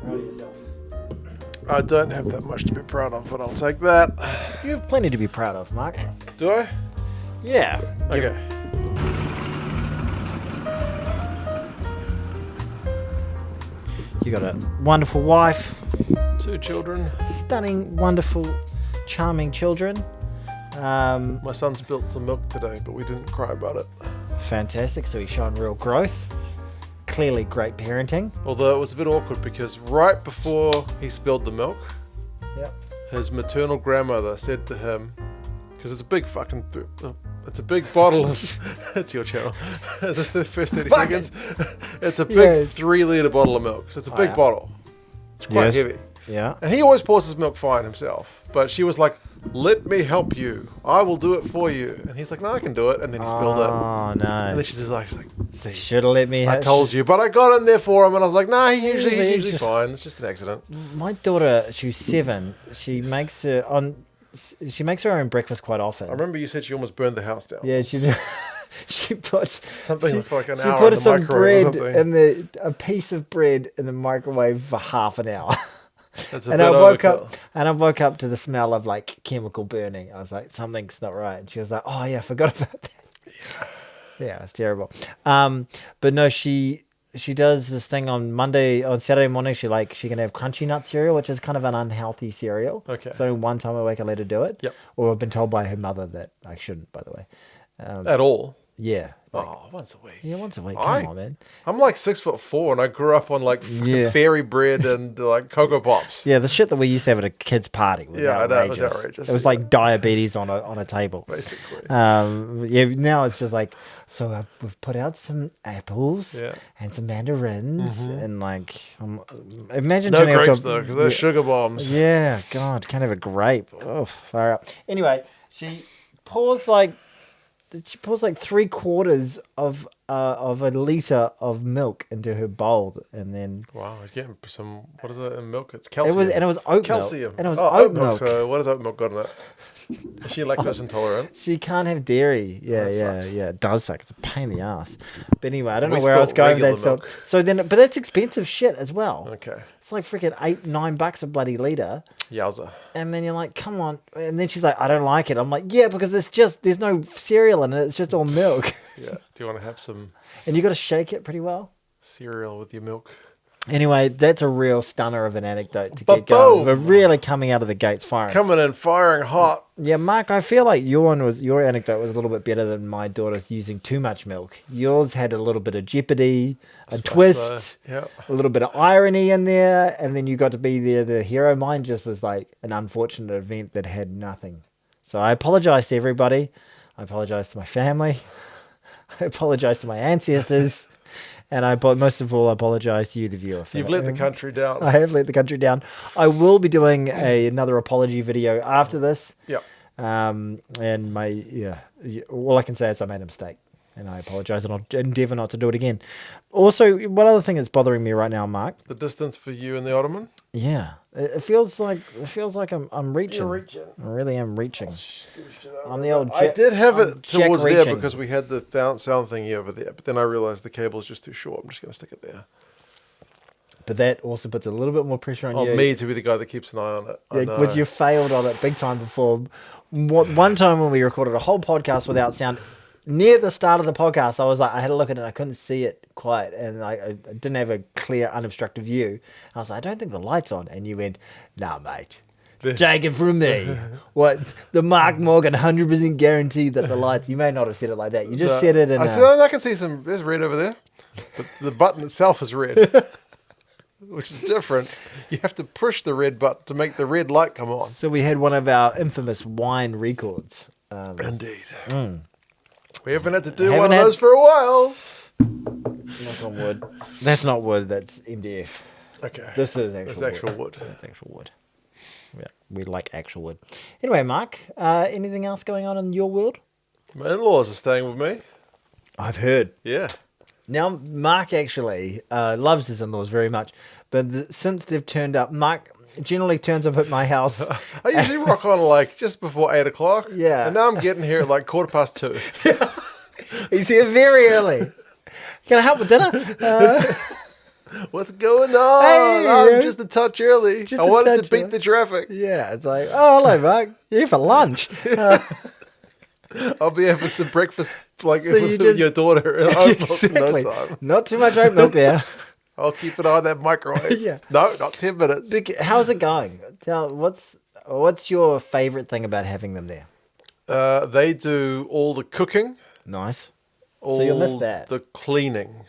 proud of yourself? I don't have that much to be proud of, but I'll take that. You have plenty to be proud of, Mark. Do I? Yeah. Okay. You got a wonderful wife. 2 children. Stunning, wonderful, charming children. My son spilt some milk today, but we didn't cry about it. Fantastic. So he's showing real growth. Clearly great parenting. Although it was a bit awkward because right before he spilled the milk, Yep. his maternal grandmother said to him, because it's a big fucking, it's a big bottle of, it's your channel, it's the first 30 seconds, it's a big 3-litre bottle of milk, so it's a big bottle, it's quite heavy. Yeah. And he always pours his milk fine himself, but she was like, let me help you, I will do it for you, and he's like, no, I can do it, and then he spilled it. Oh, no. And then she's just like, see, Should have let me. I told you, but I got in there for him, and I was like, nah, he's usually just fine. It's just an accident. My daughter, she's 7. She makes her own breakfast quite often. I remember you said she almost burned the house down. Yeah, she put something for like an she hour put in the some microwave bread or something. in a piece of bread in the microwave for half an hour. That's a And bit I woke up to the smell of like chemical burning. I was like, something's not right. And she was like, oh yeah, I forgot about that. Yeah, it's terrible. But no, she does this thing on Saturday morning. She can have crunchy nut cereal, which is kind of an unhealthy cereal. Okay. So one time a week I let her do it. Yep. Or I've been told by her mother that I shouldn't, by the way. At all. Yeah. Once a week. Yeah, once a week. Come on, man. I'm like 6'4", and I grew up on like fairy bread and like Cocoa Pops. Yeah, the shit that we used to have at a kid's party was outrageous. It was outrageous. It was like diabetes on a table. Basically. Now it's just like, so we've put out some apples and some mandarins and like, imagine No turning up grapes to, though, because they're sugar bombs. Yeah, God, can't have a grape. Oh, far out. Anyway, she pours like 3/4 of a litre of milk into her bowl, and then Wow, he's getting some. What is it in milk? It's calcium. it was oat calcium. milk. And it was oat milk. So what has oat milk got in it? Is she lactose intolerant? She can't have dairy. Yeah, That sucks. it does suck. It's a pain in the ass. But anyway, I don't We know where I was spilt going with that. regular So then, but that's expensive shit as well. Okay. It's like freaking $8-9 a bloody litre. Yowza. And then you're like, come on. And then she's like, I don't like it. I'm like, yeah, because there's no cereal in it. It's just all milk. Yeah. Do you want to have some And you got to shake it pretty well. cereal with your milk? Anyway, that's a real stunner of an anecdote to get Ba-boom! going. We're really coming out of the gates firing. Coming in firing hot. Yeah, Mark, I feel like your anecdote was a little bit better than my daughter's using too much milk. Yours had a little bit of jeopardy, a twist, Yeah. a little bit of irony in there, and then you got to be the hero. Mine just was like an unfortunate event that had nothing. So I apologize to everybody. I apologize to my family. I apologize to my ancestors. And most of all, I apologize to you, the viewer. You've let the country down. I have let the country down. I will be doing another apology video after this. Yep. And all I can say is I made a mistake, and I apologize, and I'll endeavour not to do it again. Also, one other thing that's bothering me right now, Mark. The distance for you and the Ottoman? Yeah, it feels like I'm reaching. You're reaching. I really am reaching. I'm the old. I did have it Jack towards there reaching. because we had the sound thingy over there, but then I realised the cable is just too short. I'm just going to stick it there. But that also puts a little bit more pressure on you. Me to be the guy that keeps an eye on it. I know. Which you failed on it big time before. One time when we recorded a whole podcast without sound, near the start of the podcast, I had a look at it and I couldn't see it quite, and I didn't have a clear, unobstructed view. I was like, I don't think the light's on. And you went, nah, mate. Take it from me. What? The Mark Morgan 100% guarantee that the lights... You may not have said it like that. You just said it in I can see some... There's red over there. But the button itself is red. Which is different. You have to push the red button to make the red light come on. So we had one of our infamous wine records. Indeed. We haven't had to do one Haven't of had- those for a while. Knock on wood. That's not wood. That's MDF. Okay. This is actual wood. That's actual wood. Yeah, we like actual wood. Anyway, Mark, anything else going on in your world? My in-laws are staying with me. I've heard. Yeah. Now, Mark actually loves his in-laws very much, but since they've turned up, Mark generally turns up at my house. I usually rock on like just before 8 o'clock. Yeah. And now I'm getting here at like 2:15. He's here very early. Can I help with dinner? What's going on? Hey, I'm just a touch early. Just I a wanted touch to beat early. the traffic. Yeah, it's like, oh, hello, Mark. You here for lunch? I'll be having some breakfast like So you with just- your daughter in no Exactly. time. Not too much oat milk there. I'll keep an eye on that microwave. Yeah. No, not 10 minutes. How's it going? What's your favorite thing about having them there? They do all the cooking, Nice. all So you'll miss that. the cleaning.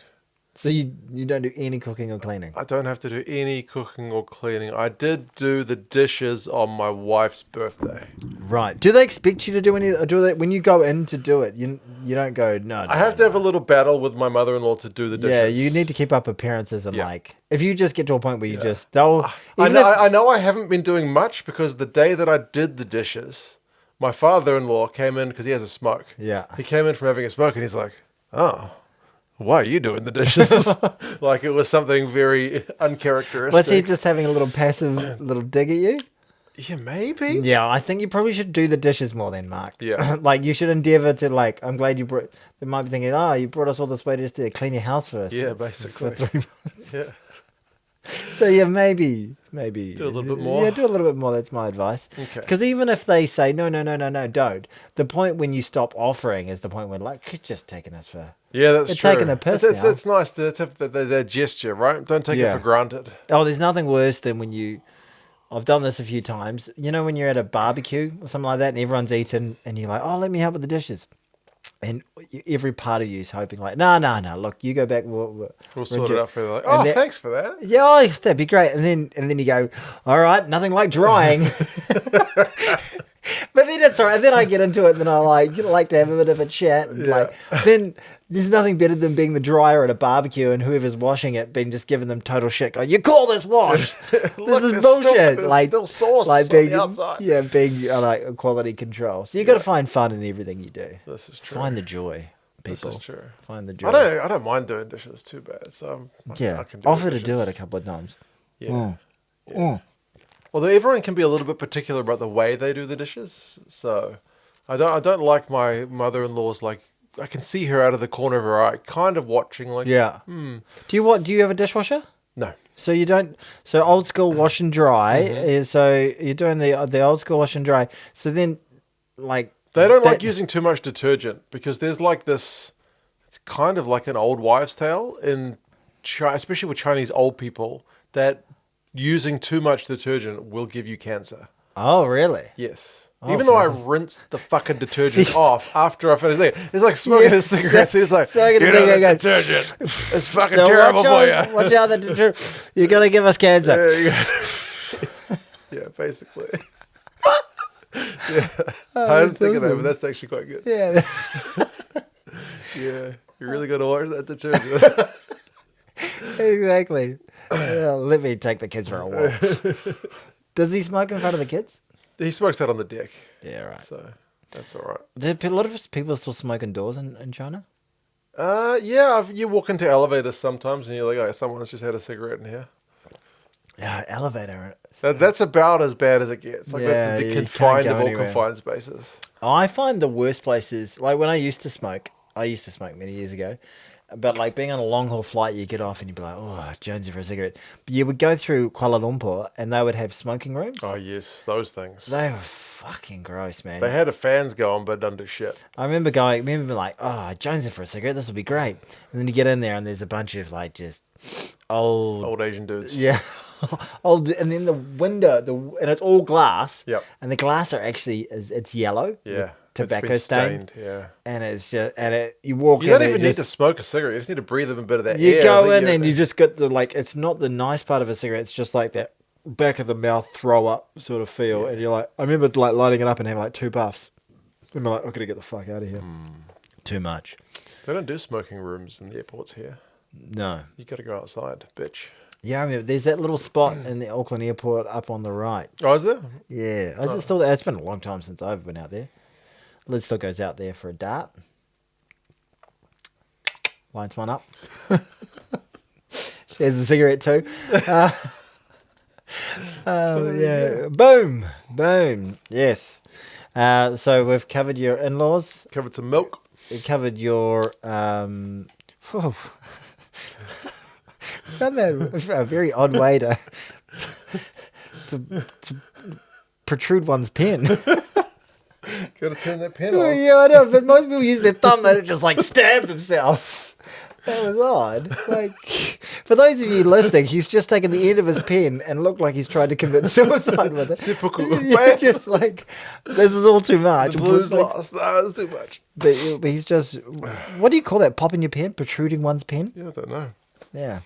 So you don't do any cooking or cleaning? I don't have to do any cooking or cleaning. I did do the dishes on my wife's birthday. Right. Do they expect you to do any? Or do they when you go in to do it? You don't go. No. I have to have a little battle with my mother-in-law to do the dishes. Yeah, you need to keep up appearances and Yeah. like if you just get to a point where you just they'll. I even know, if- I know I haven't been doing much because the day that I did the dishes, my father-in-law came in because he has a smoke. Yeah. He came in from having a smoke and he's like, "Oh, why are you doing the dishes?" Like it was something very uncharacteristic. Was he just having a little passive little dig at you? Yeah, maybe. Yeah, I think you probably should do the dishes more then, Mark. Yeah. Like you should endeavour to like. I'm glad you brought. They might be thinking, oh, you brought us all this way just to clean your house first. Yeah, For basically. 3 months. Yeah. So yeah, maybe Do a little bit more. Yeah, do a little bit more. That's my advice. Okay. Because even if they say no, don't. The point when you stop offering is the point when like it's just taking us for. Yeah, that's It's true. taking the piss It's, now. it's nice to have that gesture, right? Don't take it Yeah. for granted. Oh, there's nothing worse than when you. I've done this a few times. You know when you're at a barbecue or something like that, and everyone's eaten, and you're like, "Oh, let me help with the dishes," and every part of you is hoping like, "No. Look, you go back. We'll we'll sort do-" it out for you. Like, And oh, that- thanks for that. Yeah, oh, that'd be great. And then you go, all right, nothing like drying. But then it's all right. Then I get into it, and then I like to have a bit of a chat. And like, then there's nothing better than being the dryer at a barbecue and whoever's washing it being just giving them total shit. Go, you call this wash? Look, This is there's bullshit. There's still sauce like on being the outside. yeah, being like quality control. So you got to find fun in everything you do. This is true. Find the joy, people. This is true. Find the joy. I don't mind doing dishes too bad. So Yeah, I can do offer the to do it dishes. a couple of times. Yeah. Mm. Although everyone can be a little bit particular about the way they do the dishes, so I don't like my mother-in-law's like I can see her out of the corner of her eye, kind of watching like Yeah. Do you have a dishwasher? no. So you don't. So old school wash and dry. Is, so you're doing the old school wash and dry. So then, like They don't like that- using too much detergent because there's like this. It's kind of like an old wives' tale in China, especially with Chinese old people, that using too much detergent will give you cancer. Oh really? Yes. Oh, Even though I fantastic. rinsed the fucking detergent off after I finished it. It's like smoking a cigarette. It's like, Smoking a you know, cigarette, the go, detergent. It's fucking So terrible for you. Watch out! You're gonna give us cancer. Yeah, basically. Yeah. I didn't think of that, but awesome. that's actually quite good. Yeah. Yeah. You're really going to watch that detergent. Exactly. Let me take the kids for a walk. Does he smoke in front of the kids? He smokes out on the deck, Yeah, right. so that's all right. Do a lot of people still smoke indoors in China? Yeah, you walk into elevators sometimes and you're like, oh, someone's just had a cigarette in here. Yeah, elevator. That's about as bad as it gets. Like Yeah, that's you the can't confined go of all anywhere. confined spaces. I find the worst places, like when I used to smoke many years ago, but like being on a long haul flight, you get off and you'd be like, oh, Jonesy for a cigarette. But you would go through Kuala Lumpur and they would have smoking rooms. Oh, yes, those things. They were fucking gross, man. They had the fans going, but didn't do shit. I remember being like, oh, Jonesy for a cigarette, this will be great. And then you get in there and there's a bunch of like just old, Old Asian dudes. yeah, old, and then the window, and it's all glass. Yep. And the glass are actually, it's yellow. Yeah. with Tobacco it's been stained. stained. Yeah. And it's just, you walk You in don't and even it need to just- smoke a cigarette. You just need to breathe in a bit of that You air. go that in and you just get the, like, it's not the nice part of a cigarette. It's just like that back of the mouth throw up sort of feel. And you're like, I remember like lighting it up and having like 2 puffs. And I'm like, I'm going to get the fuck out of here. Too much. They don't do smoking rooms in the airports here. No. You got to go outside, bitch. Yeah, I remember there's that little spot in the Auckland airport up on the right. Oh, is there? Yeah. Is it still there? It's been a long time since I've been out there. Liz still goes out there for a dart. Lines one up. She has a cigarette too. Yeah. Boom. Boom. Yes. So we've covered your in-laws. Covered some milk. We covered your... found that a very odd way to protrude one's pen. Gotta turn that pen on. Yeah, I know, but most people use their thumb and just like stab themselves. That was odd. Like, for those of you listening, he's just taken the end of his pen and looked like he's tried to commit suicide with it. Yeah, just like, this is all too much. The Blues lost. That was too much. But he's just, what do you call that? Popping your pen? Protruding one's pen? Yeah, I don't know. Yeah.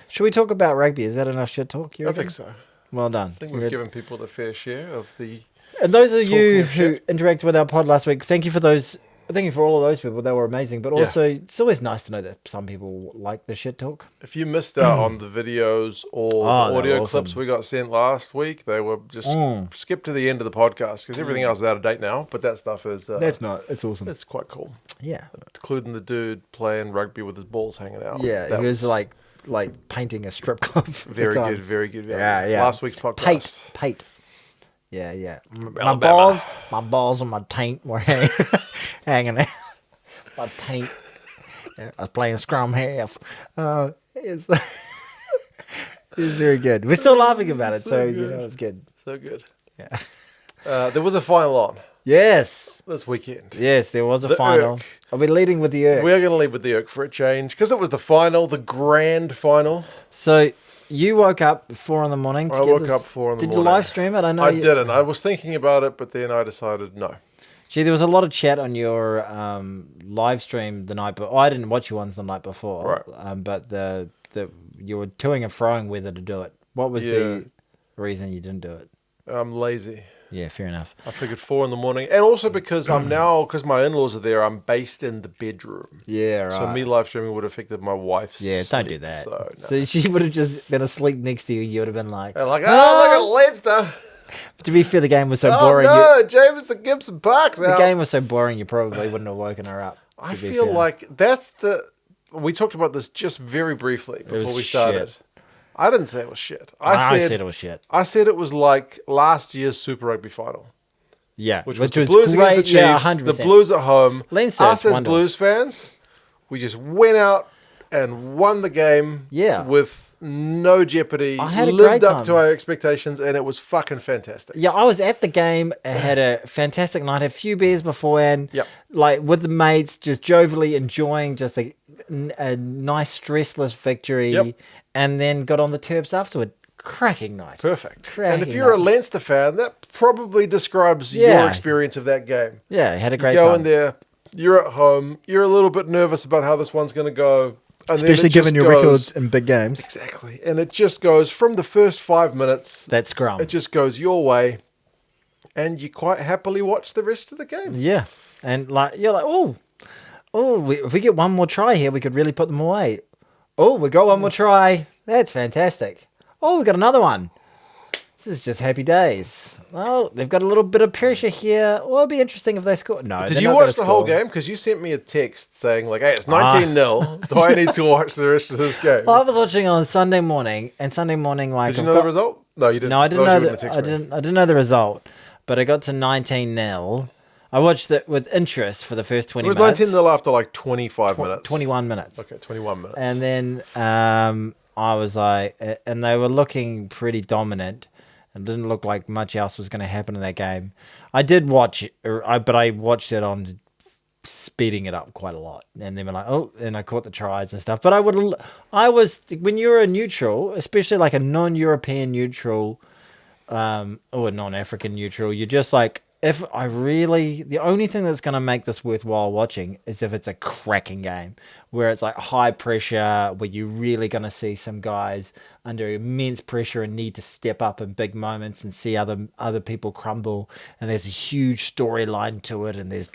Should we talk about rugby? Is that enough shit talk? I think so. Well done. I think we've given people the fair share of the. And those of you who interacted with our pod last week, thank you for those. Thank you for all of those people. They were amazing. But also, it's always nice to know that some people like the shit talk. If you missed out on the videos or the audio clips we got sent last week, they were just skip to the end of the podcast because everything else is out of date now. But that stuff is... That's not... It's awesome. It's quite cool. Yeah. Including the dude playing rugby with his balls hanging out. Yeah, he was like painting a strip club. Very good, very good. Yeah. Last week's podcast. Pate. Yeah. My balls and my taint were hanging out. My taint. Yeah, I was playing scrum half. It was very good. We're still laughing about it, so you know it's good. So good. Yeah. There was a final on. Yes. This weekend. Yes, there was a final. Are we leading with the Irk? We are going to lead with the Irk for a change because it was the final, the grand final. So you woke up at 4 a.m. I woke up 4 a.m. Did you live stream it? I didn't. I was thinking about it, but then I decided no. Gee, there was a lot of chat on your live stream the night before. I didn't watch your ones the night before. Right. But you were toing and froing whether to do it. What was the reason you didn't do it? I'm lazy. Yeah, fair enough. I figured 4 a.m. And also because because my in-laws are there, I'm based in the bedroom. Yeah, right. So me live streaming would have affected my wife's sleep, don't do that. So, so she would have just been asleep next to you. You would have been like, look at Leinster. To be fair, the game was so boring. Oh, no, Jameson Gibson Parks out. The game was so boring, you probably wouldn't have woken her up. I feel like that's the... We talked about this just very briefly before we started. Shit. I didn't say it was shit. I said it was shit. I said it was like last year's Super Rugby final. Yeah. Which was the Blues great. against the Chiefs, 100%. the Blues at home. Leinster, us as Blues fans, we just went out and won the game with no jeopardy. I had a lived great up time. to our expectations, and it was fucking fantastic. Yeah, I was at the game. I had a fantastic night. Had a few beers beforehand. Yep. Like with the mates, just jovially enjoying just a nice stressless victory. Yep. And then got on the Terps afterward. Cracking night. Perfect. And if you're a Leinster fan, that probably describes your experience of that game. Yeah, had a great time. You go time. in there, you're at home, you're a little bit nervous about how this one's going to go. And especially given your records in big games. Exactly. And it just goes from the first 5 minutes. That scrum. It just goes your way. And you quite happily watch the rest of the game. Yeah. And you're like, if we get one more try here, we could really put them away. Oh, we got one more try. That's fantastic. Oh, we got another one. This is just happy days. Oh, they've got a little bit of pressure here. Well, it'll be interesting if they score. No, did you watch the whole game? Because you sent me a text saying, like, hey, it's 19-0. Do I need to watch the rest of this game? I was watching on Sunday morning, like... Did you know the result? No, you didn't. No, I didn't know I didn't know the result, but I got to 19-0. I watched it with interest for the first 20 minutes. It was 19-0 after like 25 minutes. 21 minutes. Okay, 21 minutes. And then I was like... And they were looking pretty dominant. It didn't look like much else was going to happen in that game. I did watch it, but I watched it on speeding it up quite a lot. And then we're like, and I caught the tries and stuff. But when you're a neutral, especially like a non-European neutral or a non-African neutral, you're just like, the only thing that's going to make this worthwhile watching is if it's a cracking game where it's like high pressure, where you're really going to see some guys under immense pressure and need to step up in big moments and see other people crumble. And there's a huge storyline to it. And there's,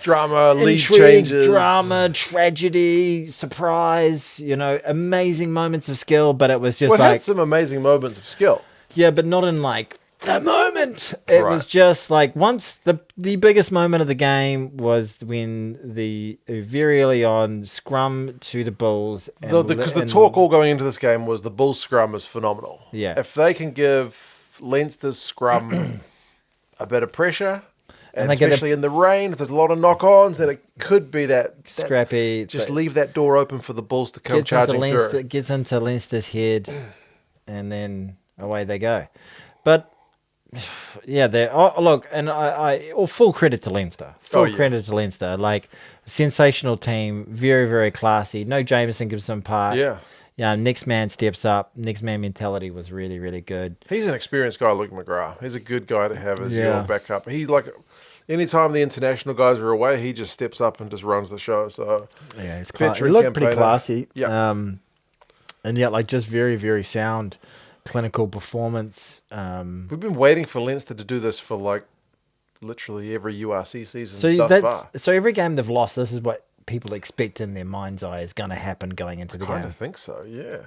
drama, lead intrigue, changes, drama, tragedy, surprise, amazing moments of skill. But it was just it had some amazing moments of skill. Yeah, but not in like the moment. It was just like once the biggest moment of the game was when the very early on scrum to the Bulls. Because the talk all going into this game was the Bulls scrum is phenomenal. Yeah. If they can give Leinster's scrum a bit of pressure, And they get especially in the rain, if there's a lot of knock-ons, then it could be that scrappy. Just leave that door open for the Bulls to come charging through. Gets into Leinster's head, and then away they go. But yeah, look, and full credit to Leinster. Credit to Leinster. Like, sensational team, very, very classy. No Jameson gives them part. Yeah, next man steps up. Next man mentality was really, really good. He's an experienced guy, Luke McGrath. He's a good guy to have as your backup. He's like, anytime the international guys are away, he just steps up and just runs the show. So yeah, he's he looked pretty classy. Yeah, and yeah, like just very, very sound clinical performance. We've been waiting for Leinster to do this for like literally every URC season thus far. So every game they've lost, this is what people expect in their mind's eye is going to happen going into the game. I kind of think so, yeah.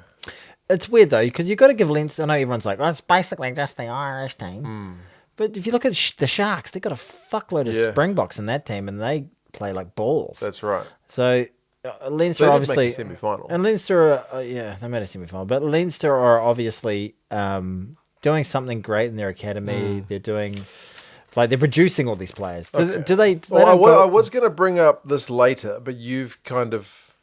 It's weird, though, because you've got to give Leinster... I know everyone's like, well, it's basically just the Irish team. But if you look at the Sharks, they've got a fuckload of Springboks in that team, and they play like balls. That's right. So Leinster obviously... Make a semi-final. And Leinster, they made a semi-final. But Leinster are obviously doing something great in their academy. They're doing... Like, they're producing all these players. Okay. Do they I was going to bring up this later, but you've kind of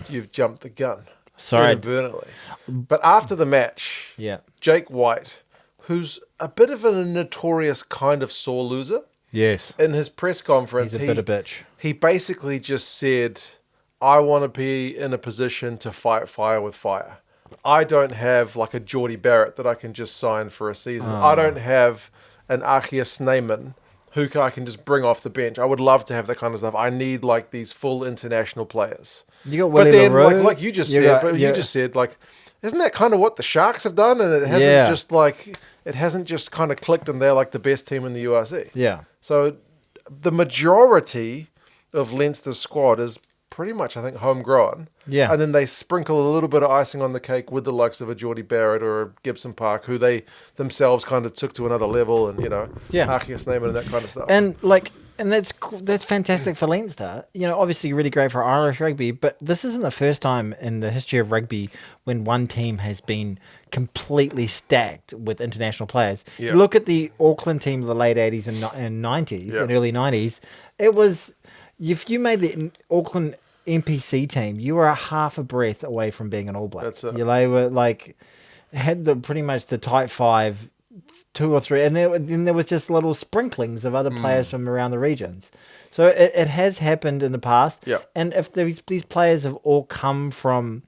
you've jumped the gun. Sorry. Inadvertently. But after the match, Jake White, who's a bit of a notorious kind of sore loser. Yes. In his press conference, he's a bit of a bitch. He basically just said, I want to be in a position to fight fire with fire. I don't have like a Geordie Barrett that I can just sign for a season. I don't have an Achia Snyman who I can just bring off the bench. I would love to have that kind of stuff. I need like these full international players. You got Willie LaRue, like you just said, you just said, like, isn't that kind of what the Sharks have done? And it hasn't just kind of clicked, and they're like the best team in the URC. Yeah. So the majority of Leinster's squad is pretty much, I think, homegrown. Yeah. And then they sprinkle a little bit of icing on the cake with the likes of a Geordie Barrett or a Gibson Park, who they themselves kind of took to another level, and, Achia Snyman and that kind of stuff. And that's fantastic for Leinster. Obviously really great for Irish rugby, but this isn't the first time in the history of rugby when one team has been completely stacked with international players. Yeah. Look at the Auckland team of the late 80s and 90s and early 90s. It was... If you made the Auckland NPC team, you were a half a breath away from being an All Black. That's it. They were like, had pretty much the type 5, 2 or 3, and then there was just little sprinklings of other players from around the regions. So it has happened in the past. Yeah. And if these players have all come from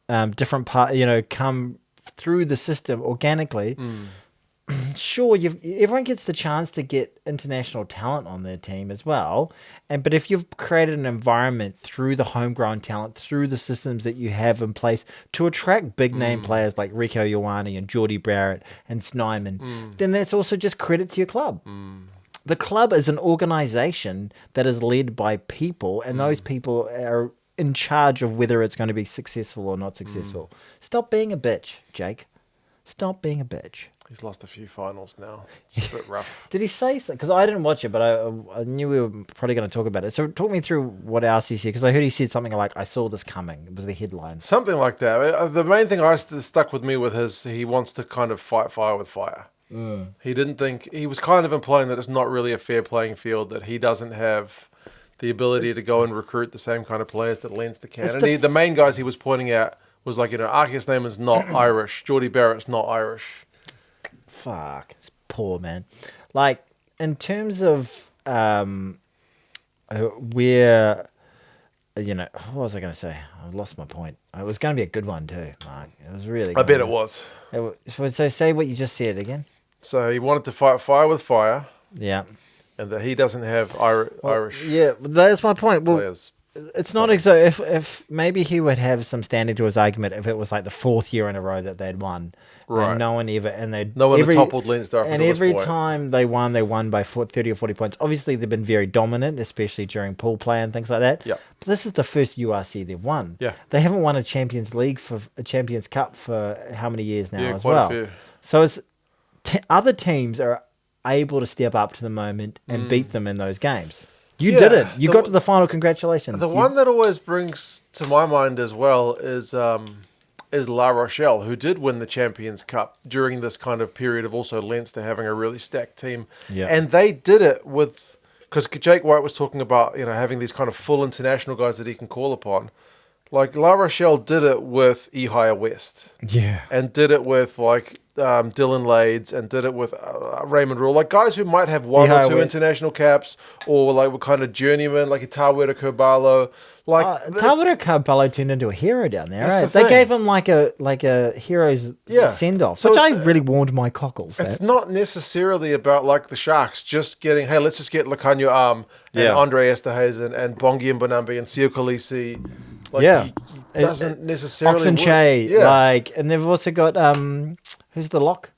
different come through the system organically. Sure, everyone gets the chance to get international talent on their team as well, but if you've created an environment through the homegrown talent, through the systems that you have in place to attract big name players like Rieko Ioane and Geordie Barrett and Snyman, then that's also just credit to your club. The club is an organization that is led by people, and those people are in charge of whether it's going to be successful or not successful. Stop being a bitch, Jake. Stop being a bitch. He's lost a few finals now. It's a bit rough. Did he say so? Because I didn't watch it, but I knew we were probably going to talk about it. So talk me through what else he said, because I heard he said something like, I saw this coming. It was the headline. Something like that. The main thing stuck with me with he wants to kind of fight fire with fire. He didn't think... He was kind of implying that it's not really a fair playing field, that he doesn't have the ability to go and recruit the same kind of players that Leinster can. And the main guys he was pointing out was like, Achia Snyman's not Irish. Geordie Barrett's not Irish. Fuck, it's poor, man. Like, in terms of where, what was I going to say? I lost my point. It was going to be a good one too, Mark. It was really good. I bet it was. So say what you just said again. So he wanted to fight fire with fire. Yeah. And that he doesn't have Irish. Yeah, that's my point. Well, players. It's not so. If maybe he would have some standing to his argument if it was like the 4th year in a row that they'd won, right? And no one toppled Leinster. And every time they won by 30 or 40 points. Obviously, they've been very dominant, especially during pool play and things like that. Yeah. But this is the first URC they've won. Yeah. They haven't won a Champions Cup for how many years now as quite well. A few. So it's other teams are able to step up to the moment and beat them in those games. You did it. You got to the final. Congratulations. The one that always brings to my mind as well is is La Rochelle, who did win the Champions Cup during this kind of period of also Leinster having a really stacked team. Yeah. And they did it with, because Jake White was talking about, having these kind of full international guys that he can call upon. Like La Rochelle did it with Ehire West. Yeah. And did it with Dylan Lades, and did it with Raymond Rule, like guys who might have one or two international caps, or like were kind of journeymen, like Itawera Kurbalo. Like Tawera Kurbalo turned into a hero down there. That's Right? the They thing. gave him like a hero's send off, So which I it's- really warmed my cockles. It's not necessarily about like the Sharks just getting, hey, let's just get Lacanio Arm and Andre Esterhazen and Bongi Mbonambi and Sio Khaleesi. Like, he doesn't necessarily Oxen work. Che, and they've also got who's the lock?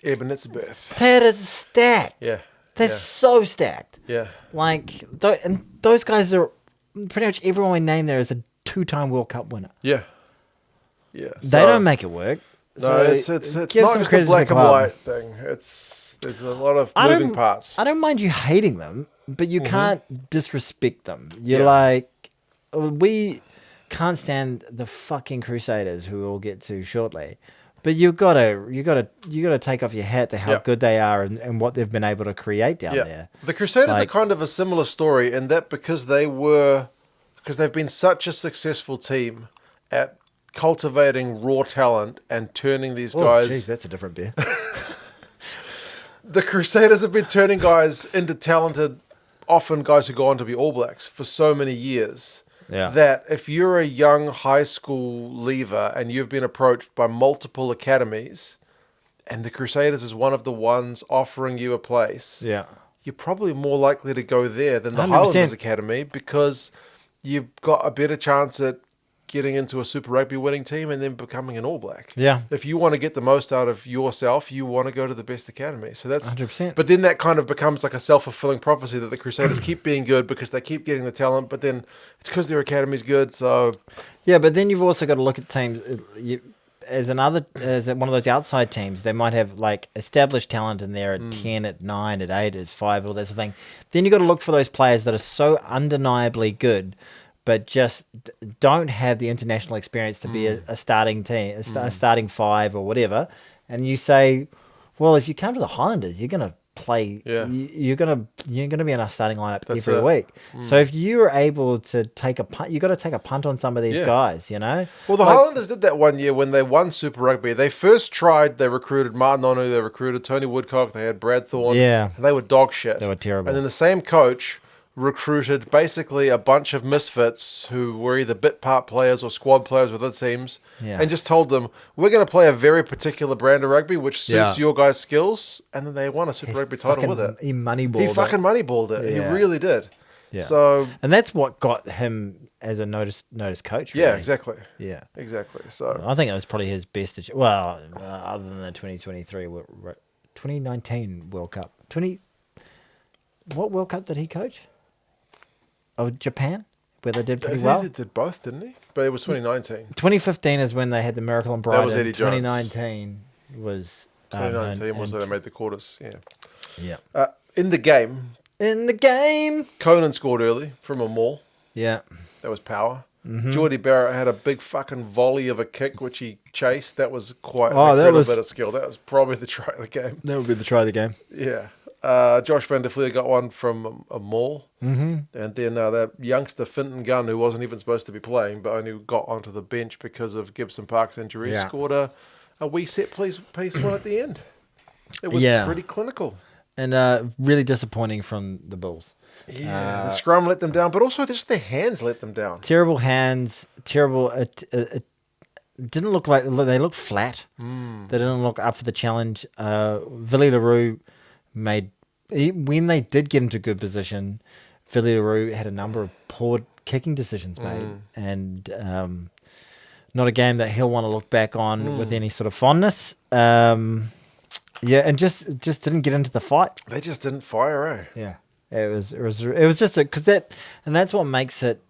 Eben Itzebeth. That is stacked. Yeah. They're so stacked. Yeah. Like and those guys are pretty much everyone we name there is a 2-time World Cup winner. Yeah. Yeah. They don't make it work. No, So it's give not some just credit a to black the and club. white thing. There's a lot of moving parts. I don't mind you hating them, but you can't disrespect them. You're Yeah. like, we can't stand the fucking Crusaders, who we'll get to shortly. But you gotta take off your hat to how good they are and what they've been able to create down there. The Crusaders Like- are kind of a similar story in that because they've been such a successful team at cultivating raw talent and turning these guys. Oh, jeez, that's a different beer. The Crusaders have been turning guys into talented, often guys who go on to be All Blacks for so many years. Yeah. That if you're a young high school leaver and you've been approached by multiple academies, and the Crusaders is one of the ones offering you a place, Yeah. you're probably more likely to go there than the 100%. Highlanders Academy, because you've got a better chance at getting into a Super Rugby winning team and then becoming an All Black. Yeah. If you want to get the most out of yourself, you want to go to the best academy. So that's 100%. But then that kind of becomes like a self-fulfilling prophecy that the Crusaders keep being good because they keep getting the talent, but then it's because their academy's good. So Yeah, but then you've also got to look at teams as one of those outside teams. They might have like established talent in there at 10, at 9, at 8, at 5, all that sort of thing. Then you've got to look for those players that are so undeniably good, but just don't have the international experience to be a starting team, a starting 5 or whatever. And you say, well, if you come to the Highlanders, you're going to play. Yeah. You're gonna be in our starting lineup That's every it. week. So if you are able to take a punt, you got to take a punt on some of these Yeah. guys. You know. Well, the Highlanders did that one year when they won Super Rugby. They first tried, they recruited Martin Onu, they recruited Tony Woodcock, they had Brad Thorne. Yeah. And they were dog shit. They were terrible. And then the same coach recruited basically a bunch of misfits who were either bit part players or squad players with other teams, Yeah. and just told them, we're going to play a very particular brand of rugby which suits Yeah. your guys' skills. And then they won a Super Rugby title with it. He moneyballed. He fucking moneyballed it. Yeah. He really did. Yeah. So, And that's what got him as a notice coach. yeah, really. exactly. Yeah. Exactly. So, I think it was probably his best. Other than the 2019 World Cup. What World Cup did he coach? Oh, Japan, where they did pretty well. He did both, didn't he? But it was 2019. 2015 is when they had the Miracle on Brighton. was Eddie Jones. 2019 was 2019 was when they made the quarters. Yeah. Yeah. In the game, In the game. Conan scored early from a maul. Yeah. That was power. Geordie Barrett had a big fucking volley of a kick which he chased. That was quite an incredible bit of skill. That was probably the try of the game. That would be the try of the game. Yeah. Josh Van der Fleer got one from a maul. And then that youngster Finton Gunn, who wasn't even supposed to be playing but only got onto the bench because of Gibson Park's injury, Yeah. scored a wee set piece one at the end. It was pretty clinical. And really disappointing from the Bulls. Yeah, the scrum let them down, but also just their hands let them down. Terrible hands. Terrible. It didn't look like they looked flat. They didn't look up for the challenge. Villy LaRue when they did get into good position, Villy LaRue had a number of poor kicking decisions made, and not a game that he'll want to look back on with any sort of fondness. Yeah, and just didn't get into the fight. They just didn't fire, eh? Yeah, it was just that's what makes it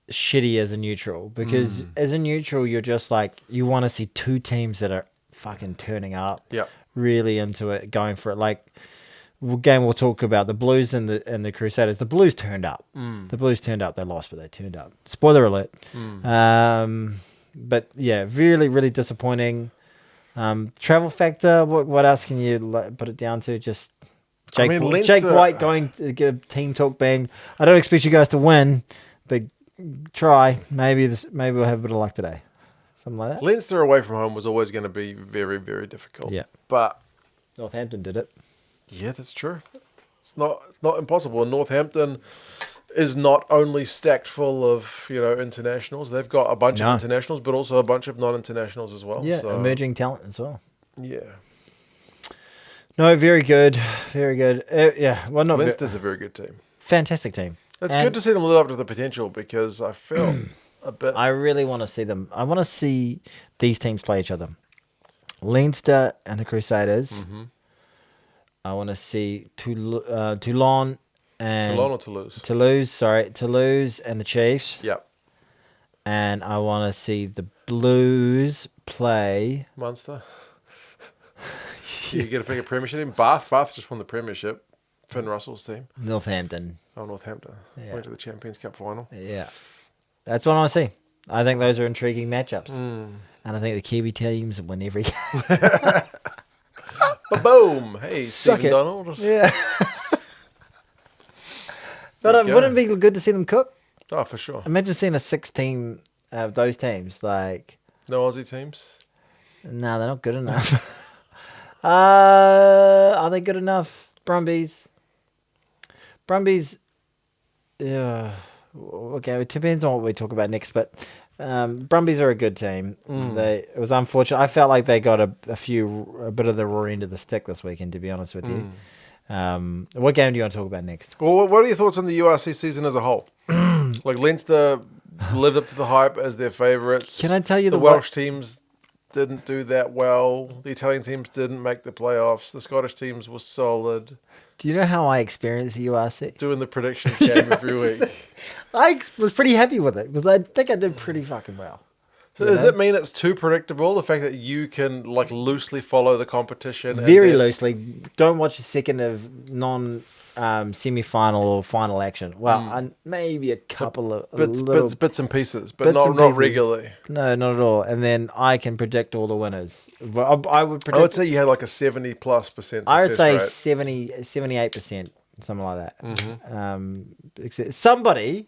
shitty as a neutral, because as a neutral you're just like, you want to see two teams that are fucking turning up, really into it, going for it. Like game we'll talk about, the Blues and the Crusaders. The Blues turned up. The Blues turned up. They lost, but they turned up. Spoiler alert. But yeah, really, really disappointing. Travel factor. What else can you put it down to? Just Jake Leinster, White going to give team talk being. I don't expect you guys to win, but try. Maybe we'll have a bit of luck today. Something like that. Leinster away from home was always going to be very, very difficult. Yeah. But Northampton did it. yeah, that's true. It's not impossible. And Northampton is not only stacked full of internationals. They've got a bunch of internationals, but also a bunch of non-internationals as well. Yeah, so, emerging talent as well. Yeah. No, very good, very good. Yeah, well, not Leinster's a very good team. Fantastic team. It's good to see them live up to the potential because I felt a bit. I really want to see them. I want to see these teams play each other. Leinster and the Crusaders. Mm-hmm. I want to see Toulon and Toulon or Toulouse? Toulouse and the Chiefs. Yep. And I want to see the Blues play Munster. You get to pick a Premiership team. Bath just won the Premiership. Finn Russell's team. Northampton. Oh, Northampton. Yeah. Went to the Champions Cup final. Yeah. That's what I want to see. I think those are intriguing matchups. And I think the Kiwi teams win every game. Ba-boom! Hey, Suck Stephen it. Donald. Yeah. But it wouldn't be good to see them cook? Oh, for sure. Imagine seeing a 6-team of those teams. Like, No Aussie teams? no, they're not good enough. Are they good enough? Brumbies. Yeah. Okay, it depends on what we talk about next, but Brumbies are a good team. It was unfortunate. I felt like they got a bit of the raw end of the stick this weekend, to be honest with you. What game do you want to talk about next? Well, what are your thoughts on the URC season as a whole? Like Leinster lived up to the hype as their favourites. Can I tell you the Welsh teams didn't do that well. The Italian teams didn't make the playoffs. The Scottish teams were solid. Do you know how I experienced the URC? Doing the predictions game every week. I was pretty happy with it because I think I did pretty fucking well. So does it mean it's too predictable? The fact that you can like loosely follow the competition? Very loosely. Don't watch a second of semi-final or final action. Well, maybe a couple of bits and pieces, but not regularly. No, not at all. And then I can predict all the winners. I would say you had like a 70+% success I would say rate. 78%, something like that. Somebody,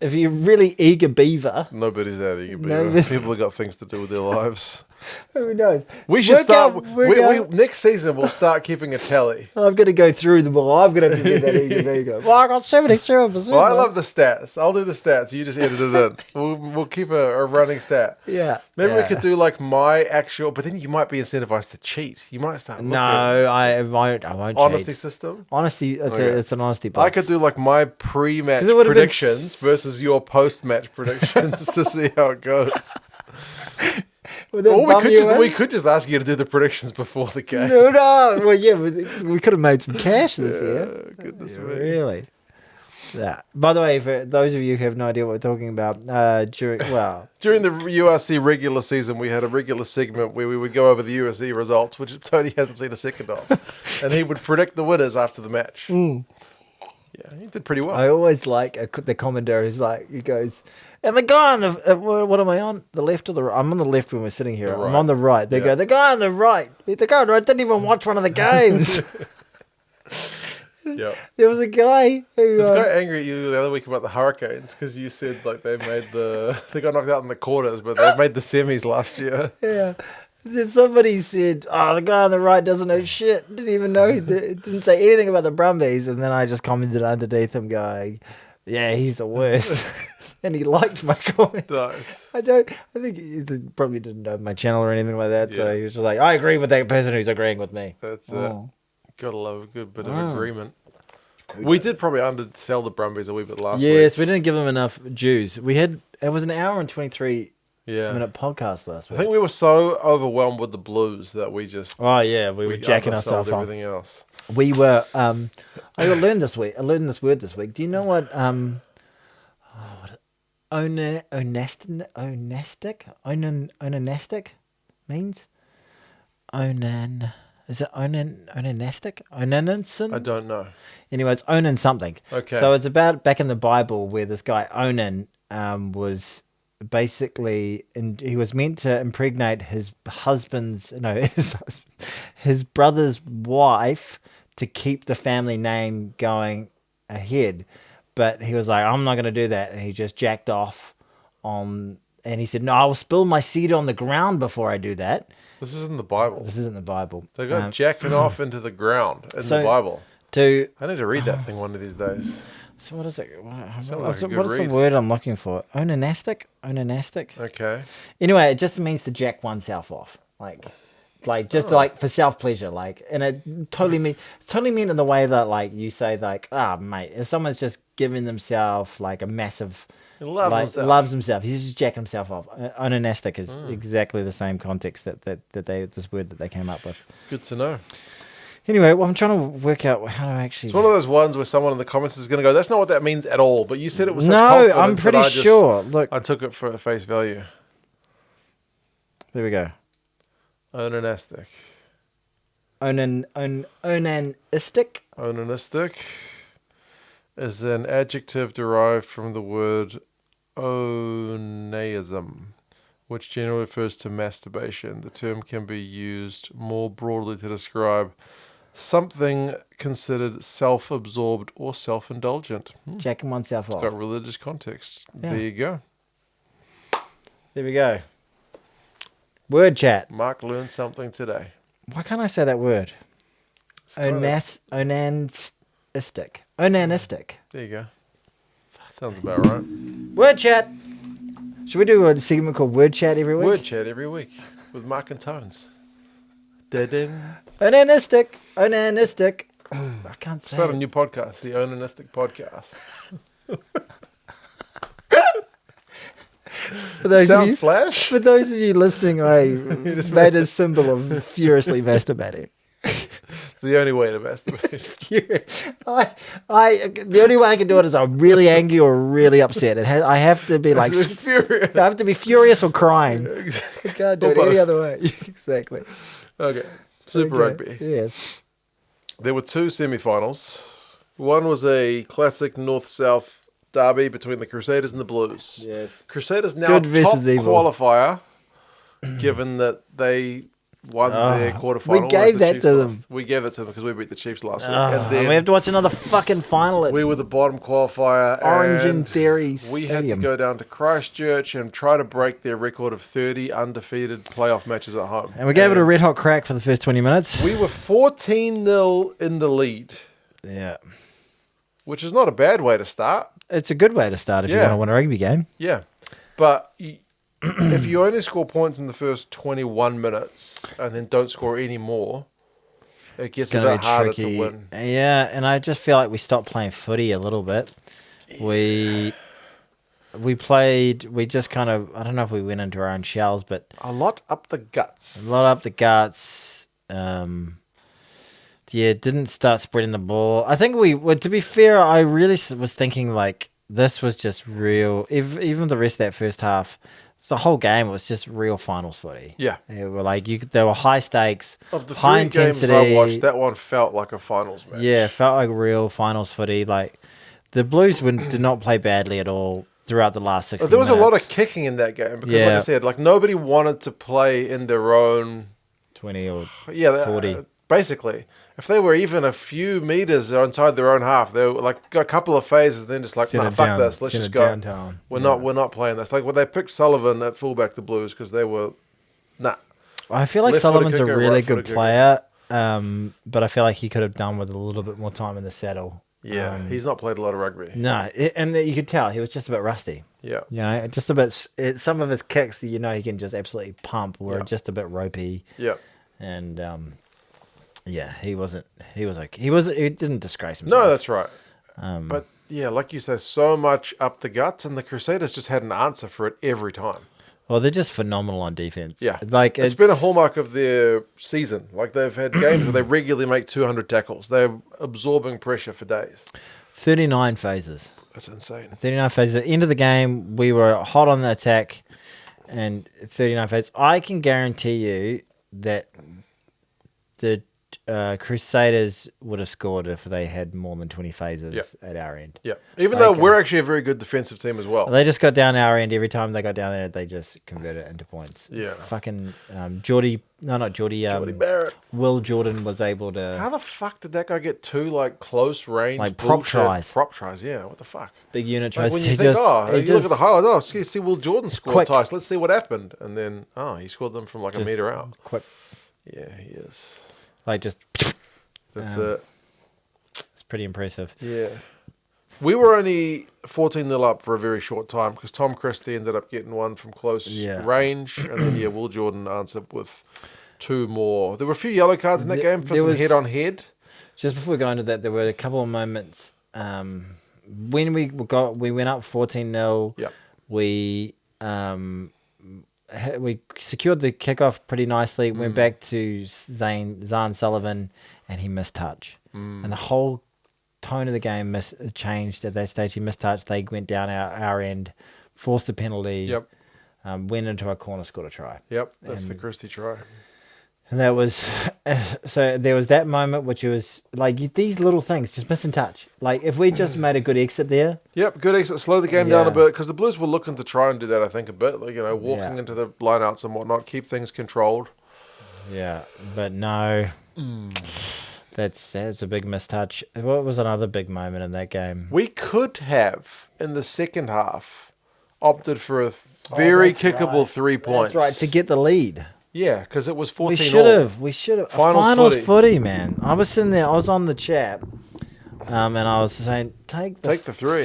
if you're really eager beaver. Nobody's that eager beaver. People have got things to do with their lives. Who knows? We should start. Next season, we'll start keeping a tally. I'm going to go through them all. I'm going to have to be that eager beaver. Well, I got 77%. Well, I love the stats. I'll do the stats. You just edit it in. We'll keep a running stat. Yeah. Maybe we could do like my actual, but then you might be incentivized to cheat. You might start looking. No, I won't Honesty cheat. system? Honesty, it's an honesty box. I could do like my pre-match predictions versus your post-match predictions to see how it goes. Or we could just ask you to do the predictions before the game. No. Well, yeah, we could have made some cash this year. Goodness me. Really? Yeah. By the way, for those of you who have no idea what we're talking about, during the URC regular season, we had a regular segment where we would go over the URC results, which Tony hadn't seen a second of, and he would predict the winners after the match. Yeah, he did pretty well. I always like the commentator who's like, he goes, and the guy on the, what am I on? The left or the right? I'm on the left when we're sitting here. I'm on the right. They go, the guy on the right. The guy on the right didn't even watch one of the games. Yeah. There was a guy who... This guy angry at you the other week about the Hurricanes because you said like they got knocked out in the quarters, but they made the semis last year. Yeah. Then somebody said, the guy on the right doesn't know shit. Didn't even know. Didn't say anything about the Brumbies. And then I just commented underneath him going, yeah, he's the worst. And he liked my comment. Nice. I think he probably didn't know my channel or anything like that. Yeah. So he was just like, I agree with that person who's agreeing with me. That's it. Gotta love a good bit of agreement. We did probably undersell the Brumbies a wee bit last week. Yes, we didn't give them enough dues. It was an hour and 23 minute podcast last week. I think we were so overwhelmed with the Blues that we just... Oh, yeah, we were jacking ourselves off. Everything else. We were... I learned this week. I learned this word this week. Do you know what... Onanastic means? Is it onanastic? Onanson? I don't know. Anyway, it's Onan something. Okay. So it's about back in the Bible where this guy Onan was basically, and he was meant to impregnate his his brother's wife to keep the family name going ahead. But he was like, I'm not going to do that. And he just jacked off and he said, no, I'll spill my seed on the ground before I do that. This isn't the Bible. This isn't the Bible. They got jacking off into the ground in the Bible. I need to read that thing one of these days. So what is it? What is the word I'm looking for? Onanastic? Okay. Anyway, it just means to jack oneself off. Like for self-pleasure. And it totally mean in the way that you say mate, if someone's just giving themselves a massive... He loves himself. He's just jacking himself off. Onanastic is exactly the same context this word that they came up with. Good to know. Anyway, I'm trying to work out how to actually... It's one of those ones where someone in the comments is going to go, that's not what that means at all. But you said it was such No, confidence I'm pretty sure. Look, I took it for face value. There we go. Onanastic. Onanistic. Onanistic is an adjective derived from the word onaism, which generally refers to masturbation. The term can be used more broadly to describe something considered self-absorbed or self-indulgent. Jacking oneself off. It's got religious context. Yeah. There you go. There we go. Word chat. Mark learned something today. Why can't I say that word? Onanistic. Onanistic. There you go. Sounds about right. Word chat. Should we do a segment called Word Chat every week? Word Chat every week with Mark and Tones. Onanistic. I can't say Start a it. new podcast, the Onanistic Podcast. Sounds flash. For those of you listening, I made a symbol of furiously masturbating. The only way to masturbate. The only way I can do it is I'm really angry or really upset. I have to be furious. I have to be furious or crying. I can't do it any other way. Exactly. Okay. Super Rugby. Yes. There were two semi-finals. One was a classic north-south derby between the Crusaders and the Blues. Yes. Crusaders now Good top versus evil. qualifier, given that they won their quarterfinal. We gave that to them. We gave it to them because we beat the Chiefs last week. And then we have to watch another fucking final at we were the bottom qualifier. Orange and in Theory we Stadium. had to go down to Christchurch and try to break their record of 30 undefeated playoff matches at home. And we gave it a red hot crack for the first 20 minutes. We were 14-0 in the lead. Yeah. Which is not a bad way to start. It's a good way to start if you want to win a rugby game. Yeah. But if you only score points in the first 21 minutes and then don't score any more, it gets a bit harder to win. Yeah, and I just feel like we stopped playing footy a little bit. Yeah. We just kind of, I don't know if we went into our own shells, but... A lot up the guts. Didn't start spreading the ball. I think to be fair, I really was thinking this was just real. Even the rest of that first half, the whole game was just real finals footy. Yeah. They were there were high stakes, of the high three intensity. games I watched, that one felt like a finals match. Yeah, felt like real finals footy. The Blues did not play badly at all throughout the last 60 minutes. There was a lot of kicking in that game because, like I said, nobody wanted to play in their own 20 or 40. Basically, if they were even a few meters inside their own half, they were got a couple of phases, then just fuck this, let's just go. Downtown. We're not playing this. When they picked Sullivan at fullback, the Blues, because they were I feel like Left Sullivan's a footed kicker, really right good footed kicker. player, but I feel like he could have done with a little bit more time in the saddle. Yeah, he's not played a lot of rugby. No, and you could tell he was just a bit rusty. Yeah, just a bit. Some of his kicks, he can just absolutely pump, were just a bit ropey. Yeah, and he wasn't. He didn't disgrace himself. no, that's right. But yeah, like you say, so much up the guts, and the Crusaders just had an answer for it every time. Well, they're just phenomenal on defense. Yeah, it's been a hallmark of their season. They've had games where they regularly make 200 tackles. They're absorbing pressure for days. 39 phases. That's insane. 39 phases. At the end of the game, we were hot on the attack, and 39 phases. I can guarantee you that the Crusaders would have scored if they had more than 20 phases Yep. at our end. Yeah. Even though we're actually a very good defensive team as well. They just got down our end. Every time they got down there, they just converted it into points. Yeah. Fucking Geordie. No, not Geordie. Jordy Barrett. Will Jordan was able to. How the fuck did that guy get 2 like close range prop tries? Prop tries, yeah. What the fuck? Big unit tries. When you think, you look at the highlights. See Will Jordan scored twice. Let's see what happened. And then, he scored them from like a meter out. Quick. Yeah, he is. Just. That's it. It's pretty impressive. Yeah. We were only 14-0 up for a very short time because Tom Christie ended up getting one from close range. And then, Will Jordan answered with 2 more. There were a few yellow cards in that game for some head-on-head. Just before we go into that, there were a couple of moments when we went up 14-0. Yep. We secured the kickoff pretty nicely. Went back to Zahn Sullivan, and he missed touch. And the whole tone of the game changed at that stage. He missed touch. They went down our end, forced a penalty. Yep. Went into a corner, scored a try. Yep, that's the Christie try. And that was so. There was that moment, which was like these little things, just missing touch. Like if we just made a good exit there. Yep, good exit. Slow the game down a bit because the Blues were looking to try and do that. I think a bit, like walking into the lineouts and whatnot, keep things controlled. Yeah, but no, that's a big mistouch. What was another big moment in that game? We could have in the second half opted for a very kickable 3 points. That's right, to get the lead. Yeah, because it was 14. We should have. Finals footy, man. I was sitting there. I was on the chat, and I was saying, take the 3.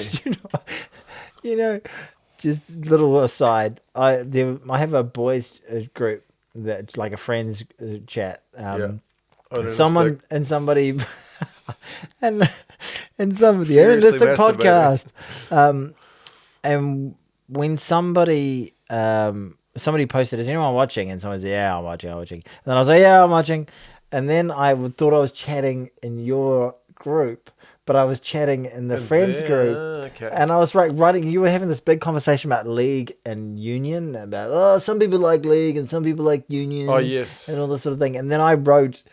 Just little aside. I have a boys group that like a friends chat. Somebody and somebody and somebody Ernalistic podcast. And when somebody posted, is anyone watching? And someone said, yeah, I'm watching. And then I was like, yeah, I'm watching. And then I thought I was chatting in your group, but I was chatting in the friends group. Okay. And I was writing, you were having this big conversation about league and union, about, some people like league and some people like union. Oh, yes. And all this sort of thing. And then I wrote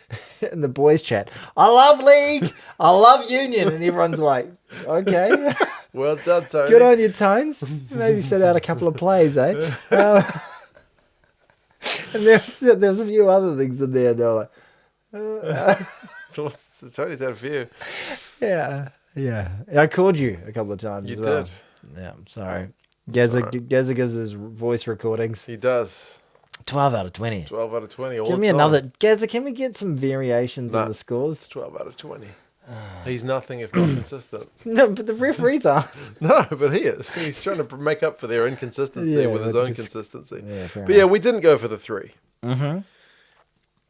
in the boys chat, I love league, I love union. And everyone's like, okay. Well done, Tony. Good on you, Tones. Maybe set out a couple of plays, eh? And there was a few other things in there. They were like, So Tony's had a few. yeah. I called you a couple of times. You as well. did. Yeah, I'm sorry. Gazza gives his voice recordings. He does. 12 out of 20. 12 out of 20. Give me another. Gazza, can we get some variations in the scores? It's 12 out of 20. He's nothing if not consistent. No, but the referees are. No, but he is. He's trying to make up for their inconsistency with his own consistency. Yeah, but enough. We didn't go for the 3. Mm-hmm.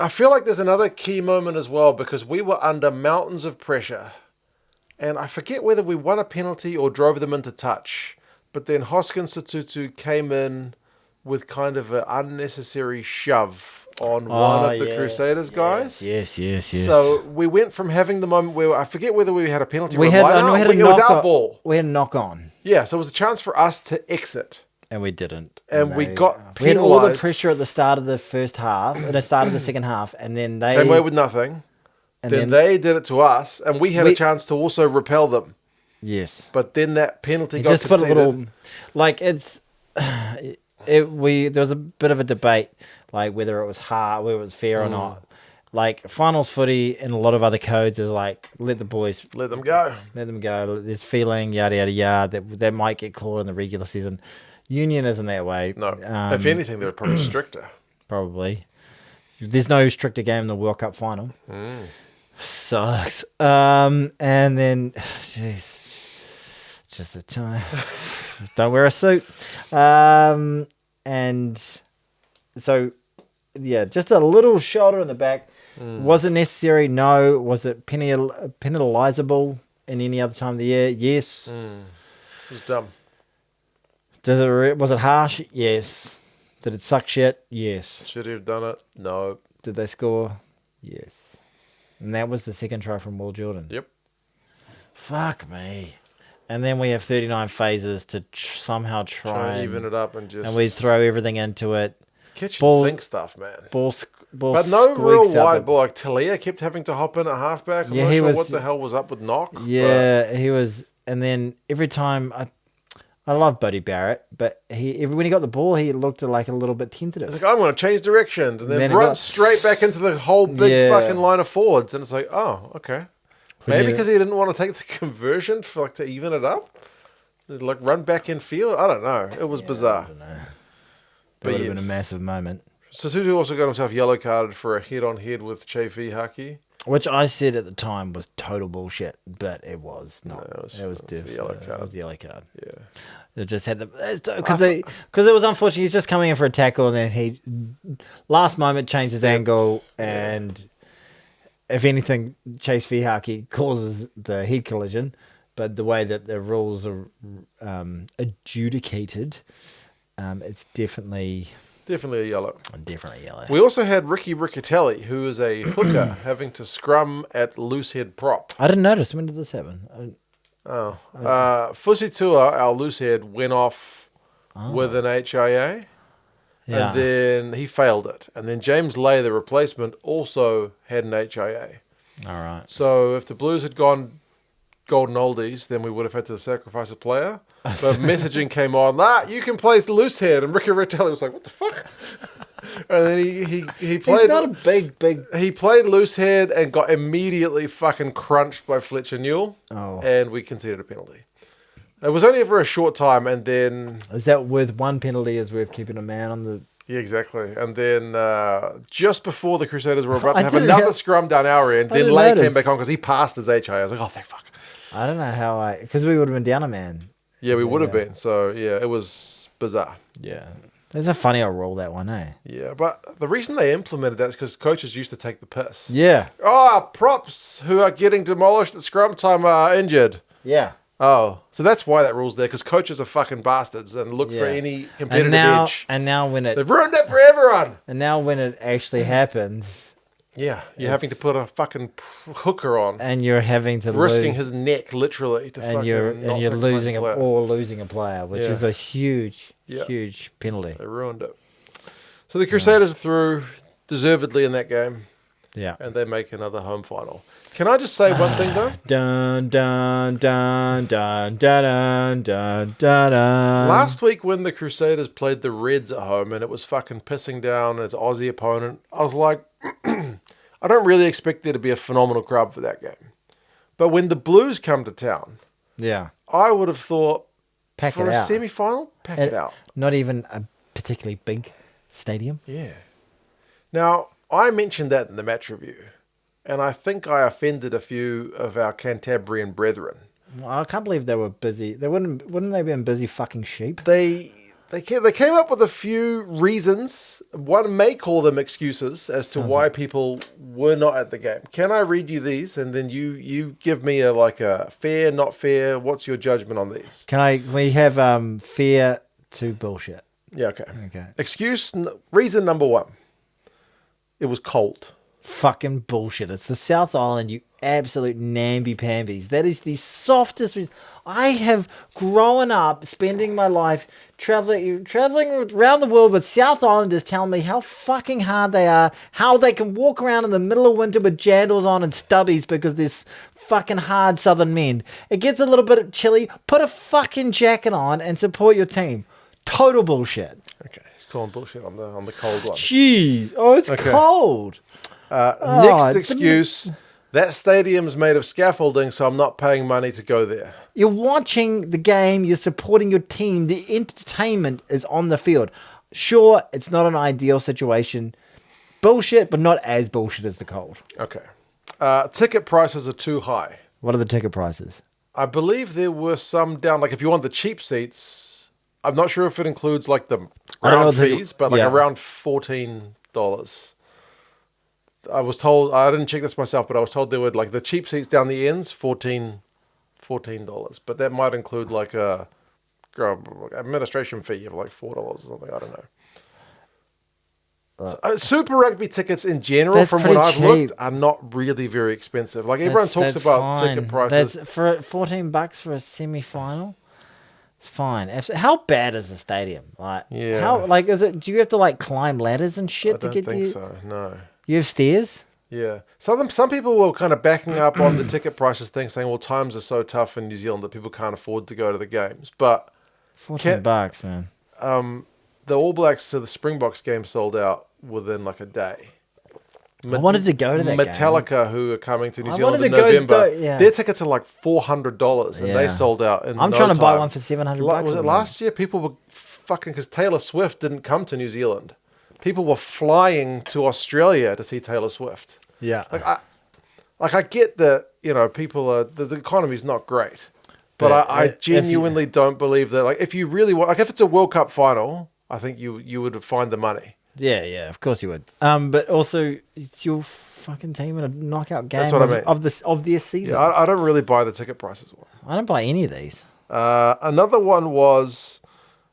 I feel like there's another key moment as well because we were under mountains of pressure. And I forget whether we won a penalty or drove them into touch. But then Hoskins Satutu came in with kind of an unnecessary shove on one of the Crusaders guys. Yes. So we went from having the moment where I forget whether we had a penalty or it was our ball. We had a knock on. Yeah, so it was a chance for us to exit. And we didn't. And we got penalised. We had all the pressure at the start of the first half, at the start of the second half, and then they came away with nothing. And then they did it to us, and we had a chance to also repel them. Yes. But then that penalty got conceded. Put a little, like it's, there was a bit of a debate, like whether it was hard, whether it was fair or not. Like finals footy and a lot of other codes is like let them go. There's feeling yada yada that might get called in the regular season. Union isn't that way. No. If anything, they were probably stricter. Probably. There's no stricter game in the World Cup final. Sucks. And then, jeez, just a time. Don't wear a suit. And so, yeah, just a little shoulder in the back. Was it necessary? No. Was it penalizable in any other time of the year? Yes. It was dumb. Was it harsh? Yes. Did it suck shit? Yes. Should he have done it? No. Did they score? Yes. And that was the second try from Will Jordan. Yep. Fuck me. And then we have 39 phases to somehow try and even it up and we throw everything into it. Kitchen Ball- sink stuff, man. Ball But no real squeaks out wide the- ball. Like Talia kept having to hop in at halfback. I'm Yeah, not he sure was- what the hell was up with Knock. Yeah, he was. And then every time I love Buddy Barrett, but when he got the ball, he looked like a little bit tentative. It's like, I'm going to change directions. And then Then it run got- straight back into the whole big Yeah. fucking line of forwards. And it's like, oh, okay. Maybe need because he didn't want to take the conversion for to even it up. Like run back in field. I don't know. It was bizarre. I don't know. That But would have been a yes. massive moment. Sasutu also got himself yellow carded for a head-on-head with Chafee Haki. Which I said at the time was total bullshit, but it was not. No, it was a yellow card. It was a yellow card. Yeah. It just had because it was unfortunate. He's just coming in for a tackle, and then he last moment changed his angle, and if anything, Chase Vihaki causes the head collision. But the way that the rules are adjudicated, it's definitely Definitely a yellow. yellow. We also had Ricky Riccatelli, who is a hooker, having to scrum at loose head prop. I didn't notice. When did this happen? Fusitua, our loose head, went off with an HIA. Yeah. And then he failed it. And then James Lay, the replacement, also had an HIA. All right. So if the Blues had gone golden oldies, then we would have had to sacrifice a player. But messaging came on, you can play loose head. And Ricky Riccatelli was like, what the fuck? And then he played. He's not a big. He played loose head and got immediately fucking crunched by Fletcher Newell. Oh. And we conceded a penalty. It was only for a short time, and then... Is that worth one penalty? Is worth keeping a man on the... Yeah, exactly. And then just before the Crusaders were about I to have didn't another have- scrum down our end, I then didn't Lay notice. came back on because he passed his HIA. I was like, oh, thank fuck. I don't know how because we would have been down a man. Yeah, we would have Yeah. been. So, yeah, it was bizarre. Yeah. It's a funny old rule, that one, eh? Yeah, but the reason they implemented that is because coaches used to take the piss. Yeah. Oh, props who are getting demolished at scrum time are injured. Yeah. Oh, so that's why that rule's there, because coaches are fucking bastards and look for Yeah. any competitive edge. And now when They've ruined it for everyone. it actually happens, Yeah, you're having to put a fucking hooker on, and you're having to risking lose, his neck literally to and fucking you're not losing sacrifice losing a player, which Yeah. is a huge Yeah. huge penalty. They ruined it. So the Crusaders are through deservedly in that game, Yeah. and they make another home final. Can I just say one thing though? Dun dun dun dun dun dun dun dun. Last week when the Crusaders played the Reds at home and it was fucking pissing down its Aussie opponent, I was like, I don't really expect there to be a phenomenal crowd for that game. But when the Blues come to town, Yeah. I would have thought Pack for it a out. semi-final, pack it out. Not even a particularly big stadium. Yeah. Now, I mentioned that in the match review, and I think I offended a few of our Cantabrian brethren. Well, I can't believe they were busy. They wouldn't they been busy fucking sheep? They came up with a few reasons. One may call them excuses as to why people were not at the game. Can I read you these, and then you give me a fair, not fair? What's your judgment on these? We have fair to bullshit. Yeah, okay. Okay. Reason number one. It was cold. Fucking bullshit. It's the South Island, you absolute namby-pambies. That is the softest... I have grown up spending my life traveling around the world with South Islanders telling me how fucking hard they are, how they can walk around in the middle of winter with jandals on and stubbies because there's fucking hard southern men. It gets a little bit chilly. Put a fucking jacket on and support your team. Total bullshit. Okay, he's calling bullshit on the cold one. Jeez. Oh, it's cold. Next excuse, that stadium's made of scaffolding, so I'm not paying money to go there. You're watching the game, you're supporting your team, the entertainment is on the field. Sure, it's not an ideal situation. Bullshit, but not as bullshit as the cold. Okay. Ticket prices are too high. What are the ticket prices? I believe there were some down, like if you want the cheap seats, I'm not sure if it includes like the I don't know ground if it- fees, but like yeah. around $14. I was told, I didn't check this myself, but I was told there were like the cheap seats down the ends, $14. But that might include like a administration fee of like $4 or something. I don't know. Super Rugby tickets in general, That's from what pretty I've cheap. looked, are not really very expensive. Like everyone talks That's about fine. ticket prices. That's for $14 for a semi-final. It's fine. How bad is the stadium? Like, Yeah. How like is it? Do you have to like climb ladders and shit I to don't get think there? so. No. You have stairs. Yeah. Some people were kind of backing up on the ticket prices thing, saying, well, times are so tough in New Zealand that people can't afford to go to the games. But $14, man. the All Blacks to the Springboks game sold out within like a day. I wanted to go to that Metallica, who are coming to New I Zealand in wanted to go November, yeah. their tickets are like $400, and they Yeah. sold out in I'm no trying to buy time. one for $700. Was it last year? People were fucking, because Taylor Swift didn't come to New Zealand. People were flying to Australia to see Taylor Swift. Yeah. I get that, people are, the economy's not great, but I genuinely don't believe that. Like, if you really want, like, if it's a World Cup final, I think you would find the money. Yeah, of course you would. But also, it's your fucking team in a knockout game That's what I mean. of their season. Yeah, I don't really buy the ticket prices. I don't buy any of these. Another one was,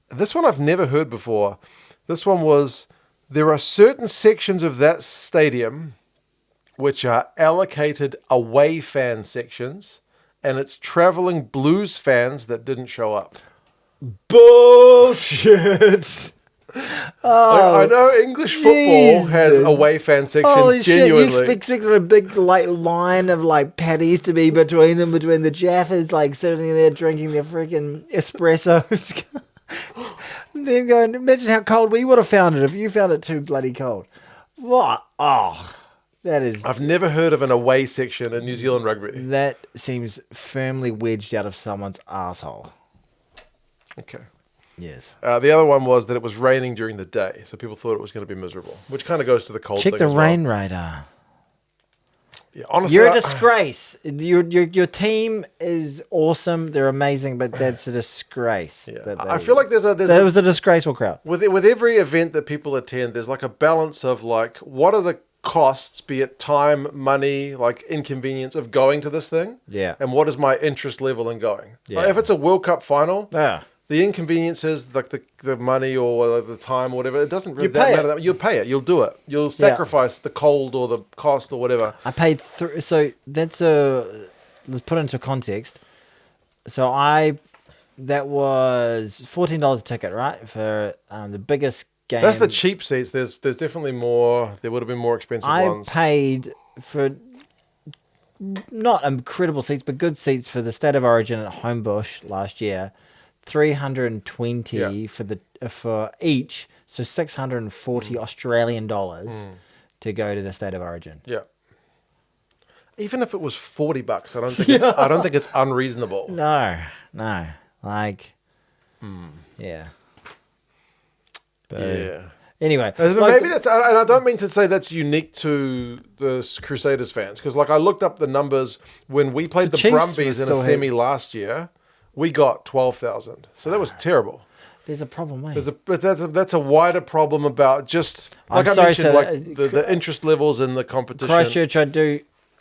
this one I've never heard before. This one was, there are certain sections of that stadium which are allocated away fan sections, and it's traveling Blues fans that didn't show up. Bullshit. I know English football has away fan sections. Holy genuinely. shit! You expect a big like line of like patties to be between the Jaffas, like sitting there drinking their freaking espressos. Them going, imagine how cold we would have found it if you found it too bloody cold. What? Oh, that is. I've never heard of an away section in New Zealand rugby. That seems firmly wedged out of someone's asshole. Okay. Yes. The other one was that it was raining during the day, so people thought it was going to be miserable, which kind of goes to the cold Check thing the as rain well. radar. Yeah, honestly, You're a disgrace. Your team is awesome. They're amazing, but that's a disgrace. Yeah. I feel like there was a disgraceful crowd. With every event that people attend, there's like a balance of like, what are the costs, be it time, money, like inconvenience of going to this thing? Yeah. And what is my interest level in going? Yeah. Like, if it's a World Cup final, Yeah. the inconveniences, like the money or the time or whatever, it doesn't really You pay matter. You'll pay it. You'll do it. You'll sacrifice the cold or the cost or whatever. I paid so that's let's put it into context. So that was $14 a ticket, right? For the biggest game. That's the cheap seats. There's definitely more. There would have been more expensive ones. I paid for not incredible seats, but good seats for the State of Origin at Homebush last year. $320 for each, so $640 Australian dollars to go to the State of Origin. Yeah. Even if it was $40, I don't think it's unreasonable. No, like, yeah. But Yeah. anyway, Maybe that's, and I don't mean to say that's unique to the Crusaders fans, because like I looked up the numbers when we played the Chiefs Brumbies in a still semi last year. We got 12,000, so that was terrible. there's a problem, mate. But that's a wider problem about just like I'm I sorry, mentioned, so like the interest levels in the competition. Christchurch,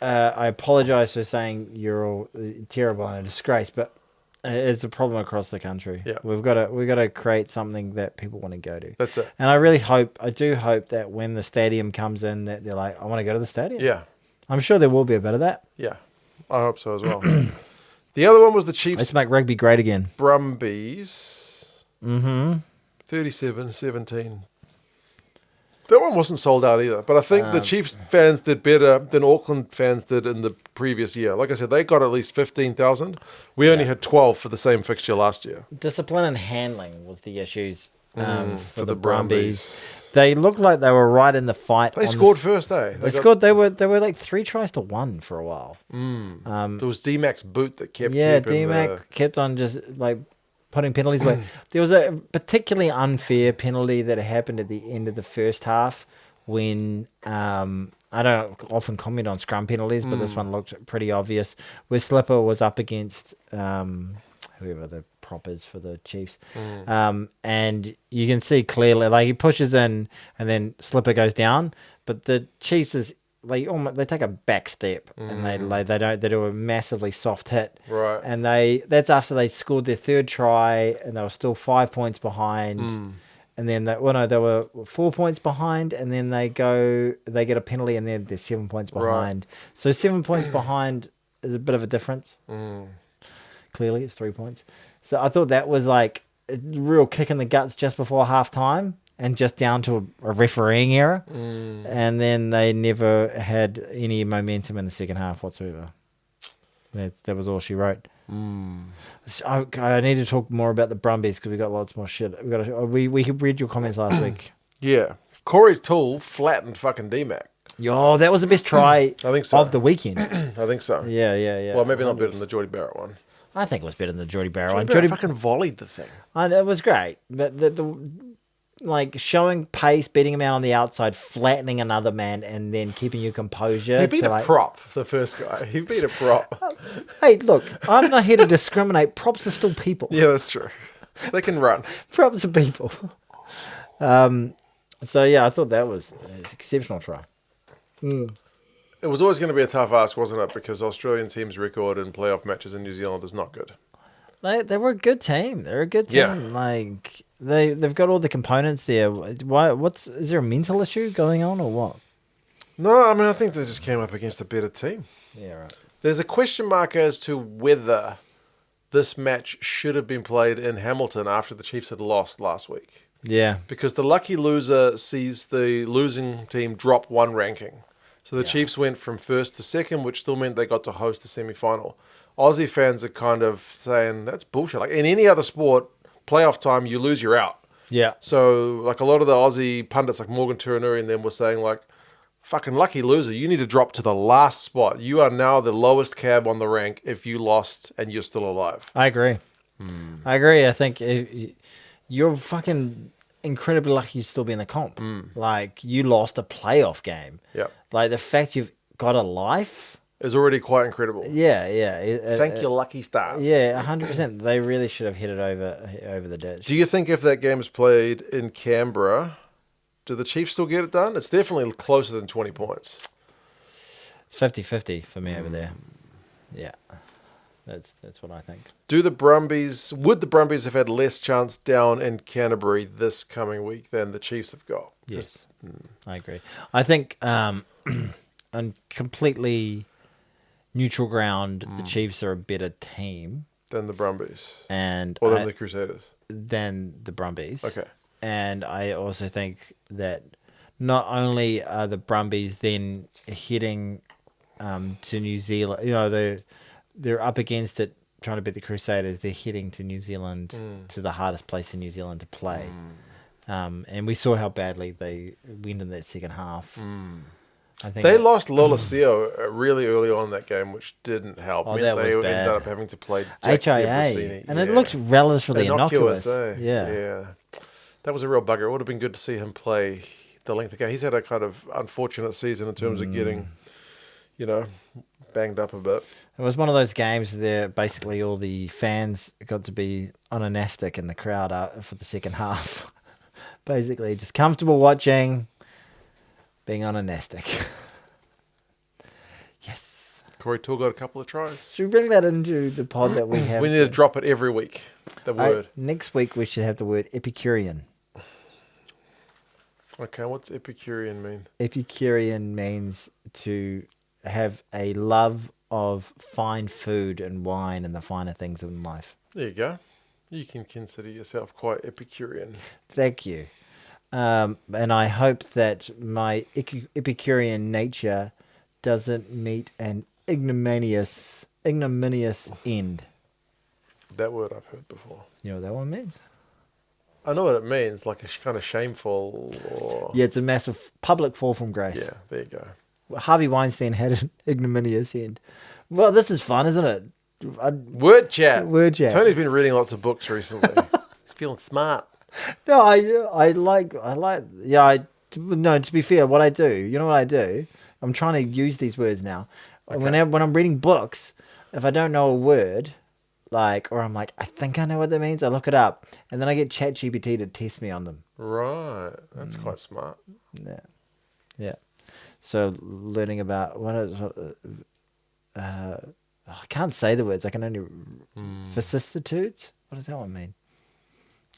I apologise for saying you're all terrible and a disgrace, but it's a problem across the country. Yeah. We've got to create something that people want to go to. That's it. And I do hope that when the stadium comes in, that they're like, I want to go to the stadium. Yeah, I'm sure there will be a bit of that. yeah, I hope so as well. The other one was the Chiefs Let's make rugby great again. Brumbies. Mm-hmm. 37-17. That one wasn't sold out either, but I think the Chiefs fans did better than Auckland fans did in the previous year. Like I said, they got at least 15,000. We only had 12 for the same fixture last year. Discipline and handling was the issues for the the Brumbies. They looked like they were right in the fight. They scored first, eh? They scored. They were like 3-1 for a while. There was D-Mac's boot that kept. Yeah, keeping D-Mac kept on just like putting penalties away. There was a particularly unfair penalty that happened at the end of the first half when I don't often comment on scrum penalties, but this one looked pretty obvious. Where Slipper was up against whoever the prop is for the Chiefs, and you can see clearly, like he pushes in and then Slipper goes down, but the Chiefs is they take a back step and they do a massively soft hit, Right. and that's after they scored their third try and they were still 5 points behind. And then they were 4 points behind, and then they get a penalty, and then they're 7 points behind. Right. So 7 points behind is a bit of a difference. Clearly, it's 3 points. So I thought that was like a real kick in the guts just before half time and just down to a refereeing error. And then they never had any momentum in the second half whatsoever. That was all she wrote. So I need to talk more about the Brumbies because we got lots more shit. We read your comments last week. Yeah. Corey's tool flattened fucking D-Mac. Yo, that was the best try I think so. of the weekend. I think so. Yeah. Well, maybe not better than the Geordie Barrett one. I think it was better than the Geordie Barrett one. Geordie Barrett fucking volleyed the thing. It was great, but the like showing pace, beating him out on the outside, flattening another man, and then keeping your composure. He beat a prop, the first guy. He beat a prop. Hey, look, I'm not here to discriminate. Props are still people. Yeah, that's true. They can run. Props are people. So yeah, I thought that was an exceptional try. It was always going to be a tough ask, wasn't it? Because Australian teams' record in playoff matches in New Zealand is not good. They were a good team. They're a good team. Yeah. Like they've got all the components there. Is there a mental issue going on or what? No, I mean, I think they just came up against a better team. Yeah, right. There's a question mark as to whether this match should have been played in Hamilton after the Chiefs had lost last week. Yeah. Because the lucky loser sees the losing team drop one ranking. So the Chiefs went from first to second, which still meant they got to host the semi-final. Aussie fans are kind of saying, that's bullshit. Like in any other sport, playoff time, you lose, you're out. Yeah. So like a lot of the Aussie pundits like Morgan Turinuri and them were saying like, fucking lucky loser, you need to drop to the last spot. You are now the lowest cab on the rank if you lost and you're still alive. I agree. I agree. I think you're fucking incredibly lucky to still be in the comp. Like you lost a playoff game. Yeah. Like the fact you've got a life is already quite incredible. Yeah. Thank your lucky stars. Yeah, 100%. They really should have hit it over the ditch. Do you think if that game is played in Canberra, do the Chiefs still get it done? It's definitely closer than 20 points. It's 50-50 for me over there. Yeah. That's what I think. Would the Brumbies have had less chance down in Canterbury this coming week than the Chiefs have got? Yes. I agree. I think on completely neutral ground, the Chiefs are a better team than the Brumbies. Than the Crusaders. Than the Brumbies. Okay. And I also think that not only are the Brumbies then heading to New Zealand, they're up against it trying to beat the Crusaders. They're heading to New Zealand, to the hardest place in New Zealand to play. And we saw how badly they went in that second half. I think they lost Lolosio really early on in that game, which didn't help. Oh, that was they bad. ended up having to play Jack HIA. Debrasini. And it looked relatively innocuous. Yeah. That was a real bugger. It would have been good to see him play the length of the game. He's had a kind of unfortunate season in terms of getting, banged up a bit. It was one of those games where basically all the fans got to be on a nastic in the crowd for the second half. Basically, just comfortable watching, being on a nastic. Yes. Corey Toole got a couple of tries. Should we bring that into the pod that we have? We need to drop it every week, the word. Next week we should have the word Epicurean. Okay, what's Epicurean mean? Epicurean means to have a love of fine food and wine and the finer things in life. There you go. You can consider yourself quite Epicurean. Thank you. And I hope that my Epicurean nature doesn't meet an ignominious end. That word I've heard before. You know what that one means? I know what it means, like a kind of shameful or... Yeah, it's a massive public fall from grace. Yeah, there you go. Harvey Weinstein had an ignominious end. Well, this is fun, isn't it? Word chat. Tony's been reading lots of books recently. He's feeling smart. No, to be fair, what I do, you know what I do? I'm trying to use these words now. Okay. When I'm reading books, if I don't know a word, or I'm like, I think I know what that means, I look it up, and then I get ChatGPT to test me on them. Right. That's quite smart. Yeah. So learning about I can't say the words. I can only vicissitudes. What does that one mean?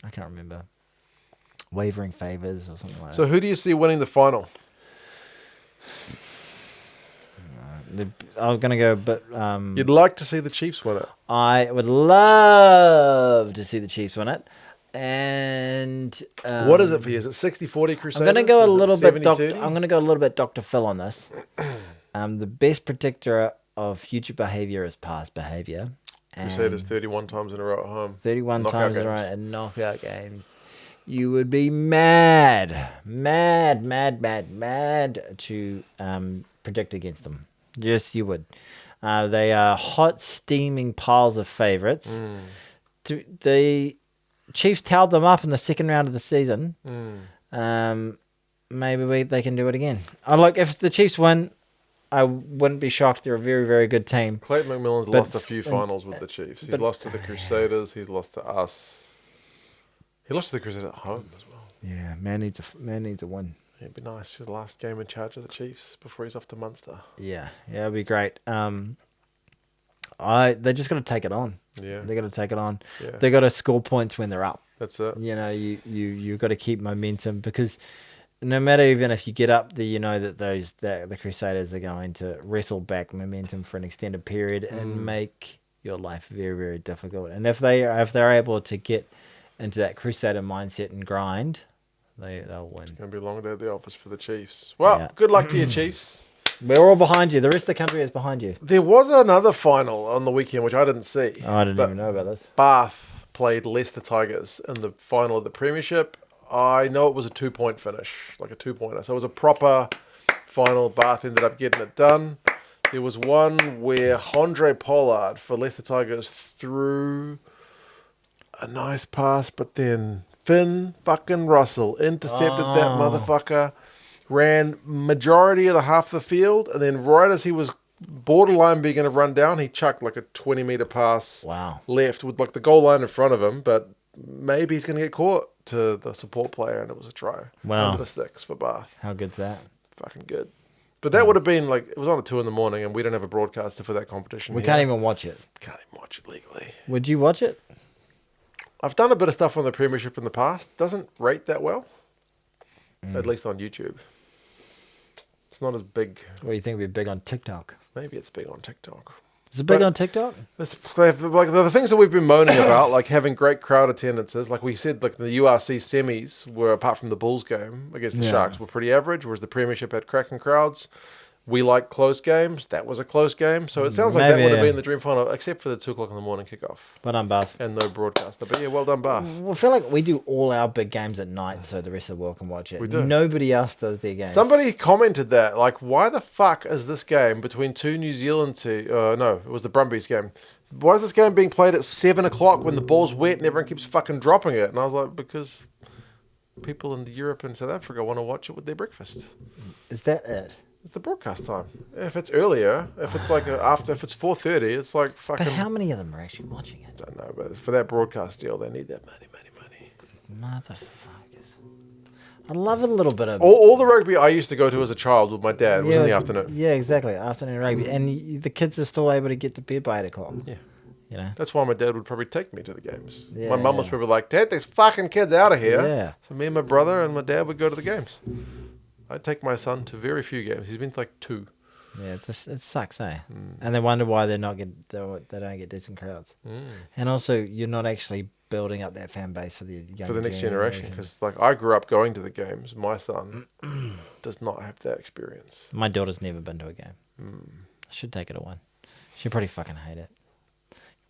I can't remember. Wavering favors or something like that. So who do you see winning the final? I'm going to go, but You'd like to see the Chiefs win it. I would love to see the Chiefs win it. And What is it for you? Is it 60-40 Crusaders? I'm going to go a Is it little bit. 70-30? I'm going to go a little bit Dr. Phil on this. The best predictor of future behavior is past behavior. Crusaders 31 times in a row at home. 31 Knockout times in a row games. in knockout games. You would be mad to predict against them. Yes, you would. They are hot, steaming piles of favourites. The Chiefs towed them up in the second round of the season. Maybe they can do it again. Look, if the Chiefs win, I wouldn't be shocked. They're a very, very good team. Clayton McMillan's lost a few finals with the Chiefs. He's lost to the Crusaders. He's lost to us. He lost to the Crusaders at home as well. Yeah, man needs a win. It'd be nice. His last game in charge of the Chiefs before he's off to Munster. Yeah, it'd be great. They just got to take it on. Yeah, they got to take it on. Yeah. They got to score points when they're up. That's it. You know, you got to keep momentum, because no matter even if you get up there, you know that the Crusaders are going to wrestle back momentum for an extended period and make your life very, very difficult. And if they're able to get into that Crusader mindset and grind, they'll win. It's going to be a long day at the office for the Chiefs. Well, good luck to you, Chiefs. We're all behind you. The rest of the country is behind you. There was another final on the weekend, which I didn't see. Oh, I didn't even know about this. Bath played Leicester Tigers in the final of the Premiership. I know it was a 2-point finish, like a 2-pointer. So it was a proper final. Bath ended up getting it done. There was one where Andre Pollard for Leicester Tigers threw a nice pass, but then Finn fucking Russell intercepted that motherfucker, ran majority of the half the field, and then right as he was borderline being going to run down, he chucked like a 20-meter pass left with like the goal line in front of him, but maybe he's going to get caught to the support player, and it was a try. Under the sticks for Bath. How good's that? Fucking good. But that would have been like, it was on at 2 a.m, and we don't have a broadcaster for that competition. We can't even watch it. Can't even watch it legally. Would you watch it? I've done a bit of stuff on the Premiership in the past. Doesn't rate that well. At least on YouTube. It's not as big. What do you think would be big on TikTok? Maybe it's big on TikTok. Is it big on TikTok? Like the things that we've been moaning about, like having great crowd attendances. Like we said, like the URC semis were, apart from the Bulls game against the Sharks, were pretty average, whereas the Premiership had cracking crowds. We like close games. That was a close game. So it sounds like that would have been the dream final, except for the 2 o'clock in the morning kickoff. Well done, Bath. And no broadcaster. But yeah, well done, Bath. I feel like we do all our big games at night so the rest of the world can watch it. We do. Nobody else does their games. Somebody commented that, like, why the fuck is this game between two New Zealand teams? No, it was the Brumbies game. Why is this game being played at 7 o'clock when the ball's wet and everyone keeps fucking dropping it? And I was like, because people in Europe and South Africa want to watch it with their breakfast. Is that it? It's the broadcast time. If it's earlier, if it's like after, if it's 4:30, it's like fucking. But how many of them are actually watching it? I don't know, but for that broadcast deal, they need that money. Motherfuckers. I love a little bit of... All the rugby I used to go to as a child with my dad was in the afternoon. Yeah, exactly. Afternoon rugby. And the kids are still able to get to bed by 8 o'clock. Yeah. You know? That's why my dad would probably take me to the games. Yeah, my mum was probably like, Dad, there's fucking kids out of here. Yeah. So me and my brother and my dad would go to the games. I'd take my son to very few games. He's been to like 2. Yeah, it sucks, eh? And they wonder why they don't get decent crowds. And also, you're not actually building up that fan base for the younger for the next generation. Because like I grew up going to the games. My son does not have that experience. My daughter's never been to a game. I should take her to one. She'd probably fucking hate it.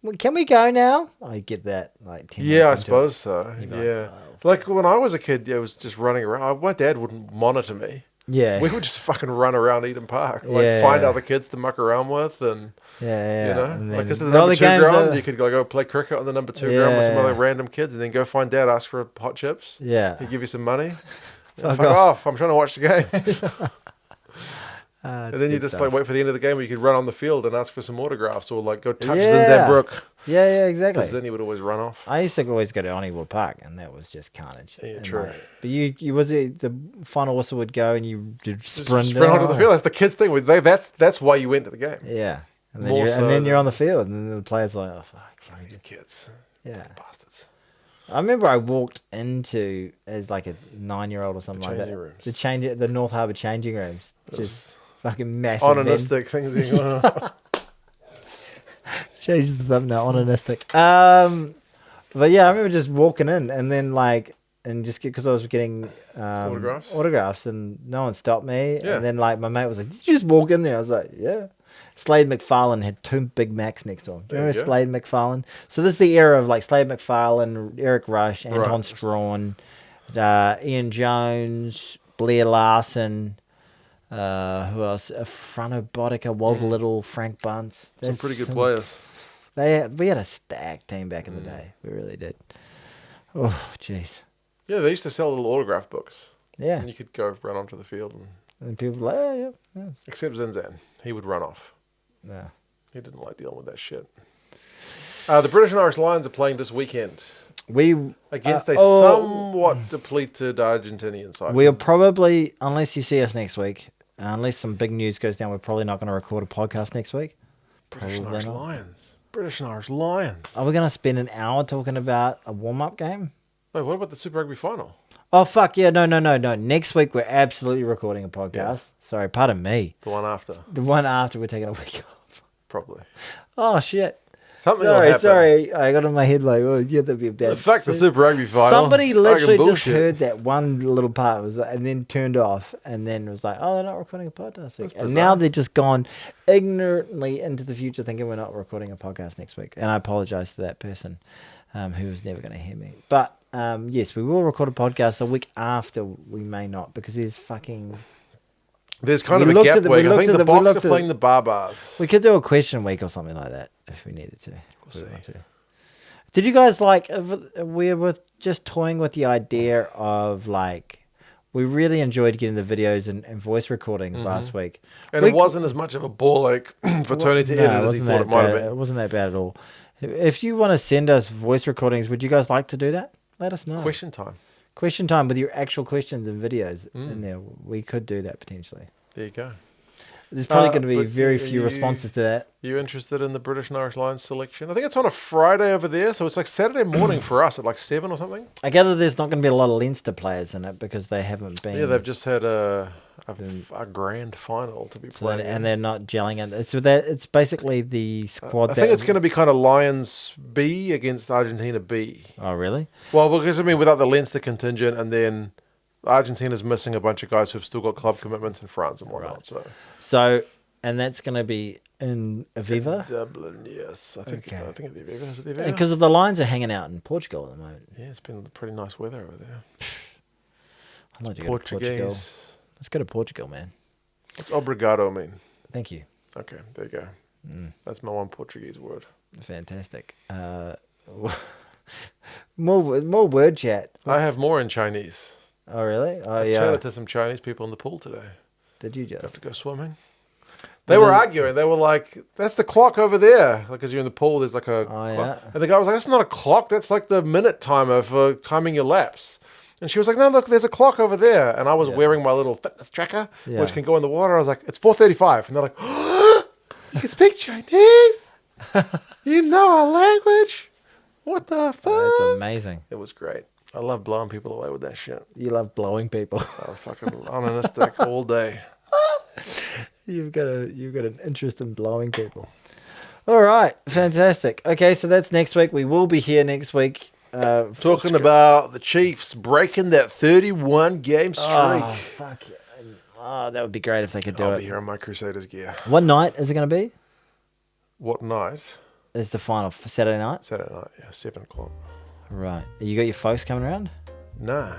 Well, can we go now? I get that. Like 10 yeah, I minutes into suppose it. so. You'd be Yeah. Like when I was a kid, I was just running around. My dad wouldn't monitor me. Yeah. We would just fucking run around Eden Park. Like find other kids to muck around with and you know. And like because the all number the 2 games ground, you could go play cricket on the number 2 ground with some other random kids and then go find dad, ask for hot chips. Yeah. He'd give you some money. Fuck off. I'm trying to watch the game. And then you just stuff. like wait for the end of the game where you could run on the field and ask for some autographs or like go touch Yeah. Zinzan Yeah, exactly. Because then he would always run off. I used to always go to Onneywood Park, and that was just carnage. Yeah, And, true. like, but you was it the final whistle would go, and you did sprint onto the field. That's the kids' thing. That's why you went to the game. Yeah, and More so then you're than- on the field, and then the players are like, oh fuck, These kids. yeah. Bastards. I remember I walked into as like a 9-year-old or something like that. changing rooms. The North Harbour changing rooms. Just Fucking massive. Onanistic things going on. Change the thumbnail. Onanistic. But yeah, I remember just walking in and then because I was getting Autographs, and no one stopped me. Yeah. And then my mate was like, "Did you just walk in there?" I was like, "Yeah." Slade McFarlane had 2 Big Macs next to him. Do you remember Slade McFarlane? So this is the era of Slade McFarlane, Eric Rush, Anton Strawn, Ian Jones, Blair Larson. Who else? Frano Bodica, Walter Little, Frank Bunce. Some pretty good players. We had a stacked team back in the day. We really did. Oh, jeez. Yeah, they used to sell little autograph books. Yeah. And you could go run onto the field. And people were like, oh, yeah. Except Zinzan. He would run off. Yeah. He didn't like dealing with that shit. The British and Irish Lions are playing this weekend. Against a somewhat depleted Argentinian side. We'll probably, unless you see us next week, unless some big news goes down, we're probably not going to record a podcast next week. British and Irish Lions. British and Irish Lions. Are we going to spend an hour talking about a warm-up game? Wait, what about the Super Rugby final? Oh, fuck, yeah, no. Next week, we're absolutely recording a podcast. Yeah. Sorry, pardon me. The one after. The one after we're taking a week off. Probably. Oh, shit. Sorry. I got in my head that'd be a bad. Fuck the Super Rugby final. Somebody literally just heard that one little part and then turned off and then was like, "Oh, they're not recording a podcast week." And now they're just gone ignorantly into the future, thinking we're not recording a podcast next week. And I apologize to that person who was never going to hear me. But yes, we will record a podcast a week after. We may not because there's fucking. There's kind of a gap week. I think the Box are playing the Barbars. We could do a question week or something like that if we needed to. We'll see. Did you guys we were just toying with the idea of we really enjoyed getting the videos and voice recordings last week. And it wasn't as much of a ball ache for Tony to edit as he thought it might have been. It wasn't that bad at all. If you want to send us voice recordings, would you guys like to do that? Let us know. Question time. Question time with your actual questions and videos in there. We could do that potentially. There you go. There's probably going to be very few responses to that. You interested in the British and Irish Lions selection? I think it's on a Friday over there, so it's Saturday morning for us at 7 or something. I gather there's not going to be a lot of Leinster players in it because they haven't been. Yeah, they've just had a grand final to be played. And they're not gelling in. So it's basically the squad. I think it's going to be kind of Lions B against Argentina B. Oh, really? Well, because without the Leinster contingent, and then Argentina's missing a bunch of guys who've still got club commitments in France and whatnot. Right. So, and that's going to be in Aviva? In Dublin, yes. I think at the Aviva. Is it the Aviva? Because the Lions are hanging out in Portugal at the moment. Yeah, it's been pretty nice weather over there. I'd like to go to Portugal. Let's go to Portugal, man. What's obrigado mean? Thank you. Okay, there you go. That's my one Portuguese word. Fantastic. More word chat. I have more in Chinese. Oh, really? I chatted to some Chinese people in the pool today. Did you just? Got to go swimming. They were arguing. They were like, "That's the clock over there." Because you're in the pool, there's a clock. Yeah. And the guy was like, "That's not a clock. That's the minute timer for timing your laps." And she was like, "No, look, there's a clock over there." And I was wearing my little fitness tracker, which can go in the water. I was like, "It's 4:35." And they're like, "Oh, you can speak Chinese? You know our language? What the fuck?" That's amazing. It was great. I love blowing people away with that shit. You love blowing people. I'm fucking onanistic all day. You've got an interest in blowing people. All right, fantastic. Okay, so that's next week. We will be here next week. Talking about the Chiefs breaking that 31 game streak. Oh, fuck yeah. Oh, that would be great if they could do it. I'll be here in my Crusaders gear. What night is it going to be? What night? Is the final for Saturday night? Saturday night, yeah, 7 o'clock. Right. You got your folks coming around? Nah.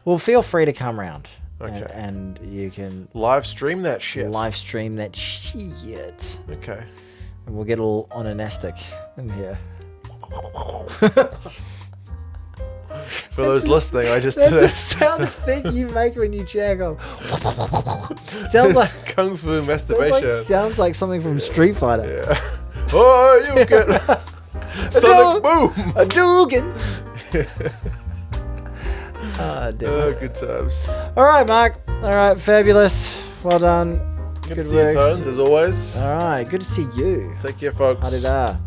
Well, feel free to come around. Okay. And you can live stream that shit. Okay. And we'll get all onanistic in here. For those listening, I just did a sound effect you make when you jack off. Sounds like kung fu masturbation. Sounds like something from Street Fighter. Yeah. Oh, you get sonic boom. A Dugan. Good times. All right, Mark. All right, fabulous. Well done. Good to see you, Tones, as always. All right, good to see you. Take care, folks. Adida.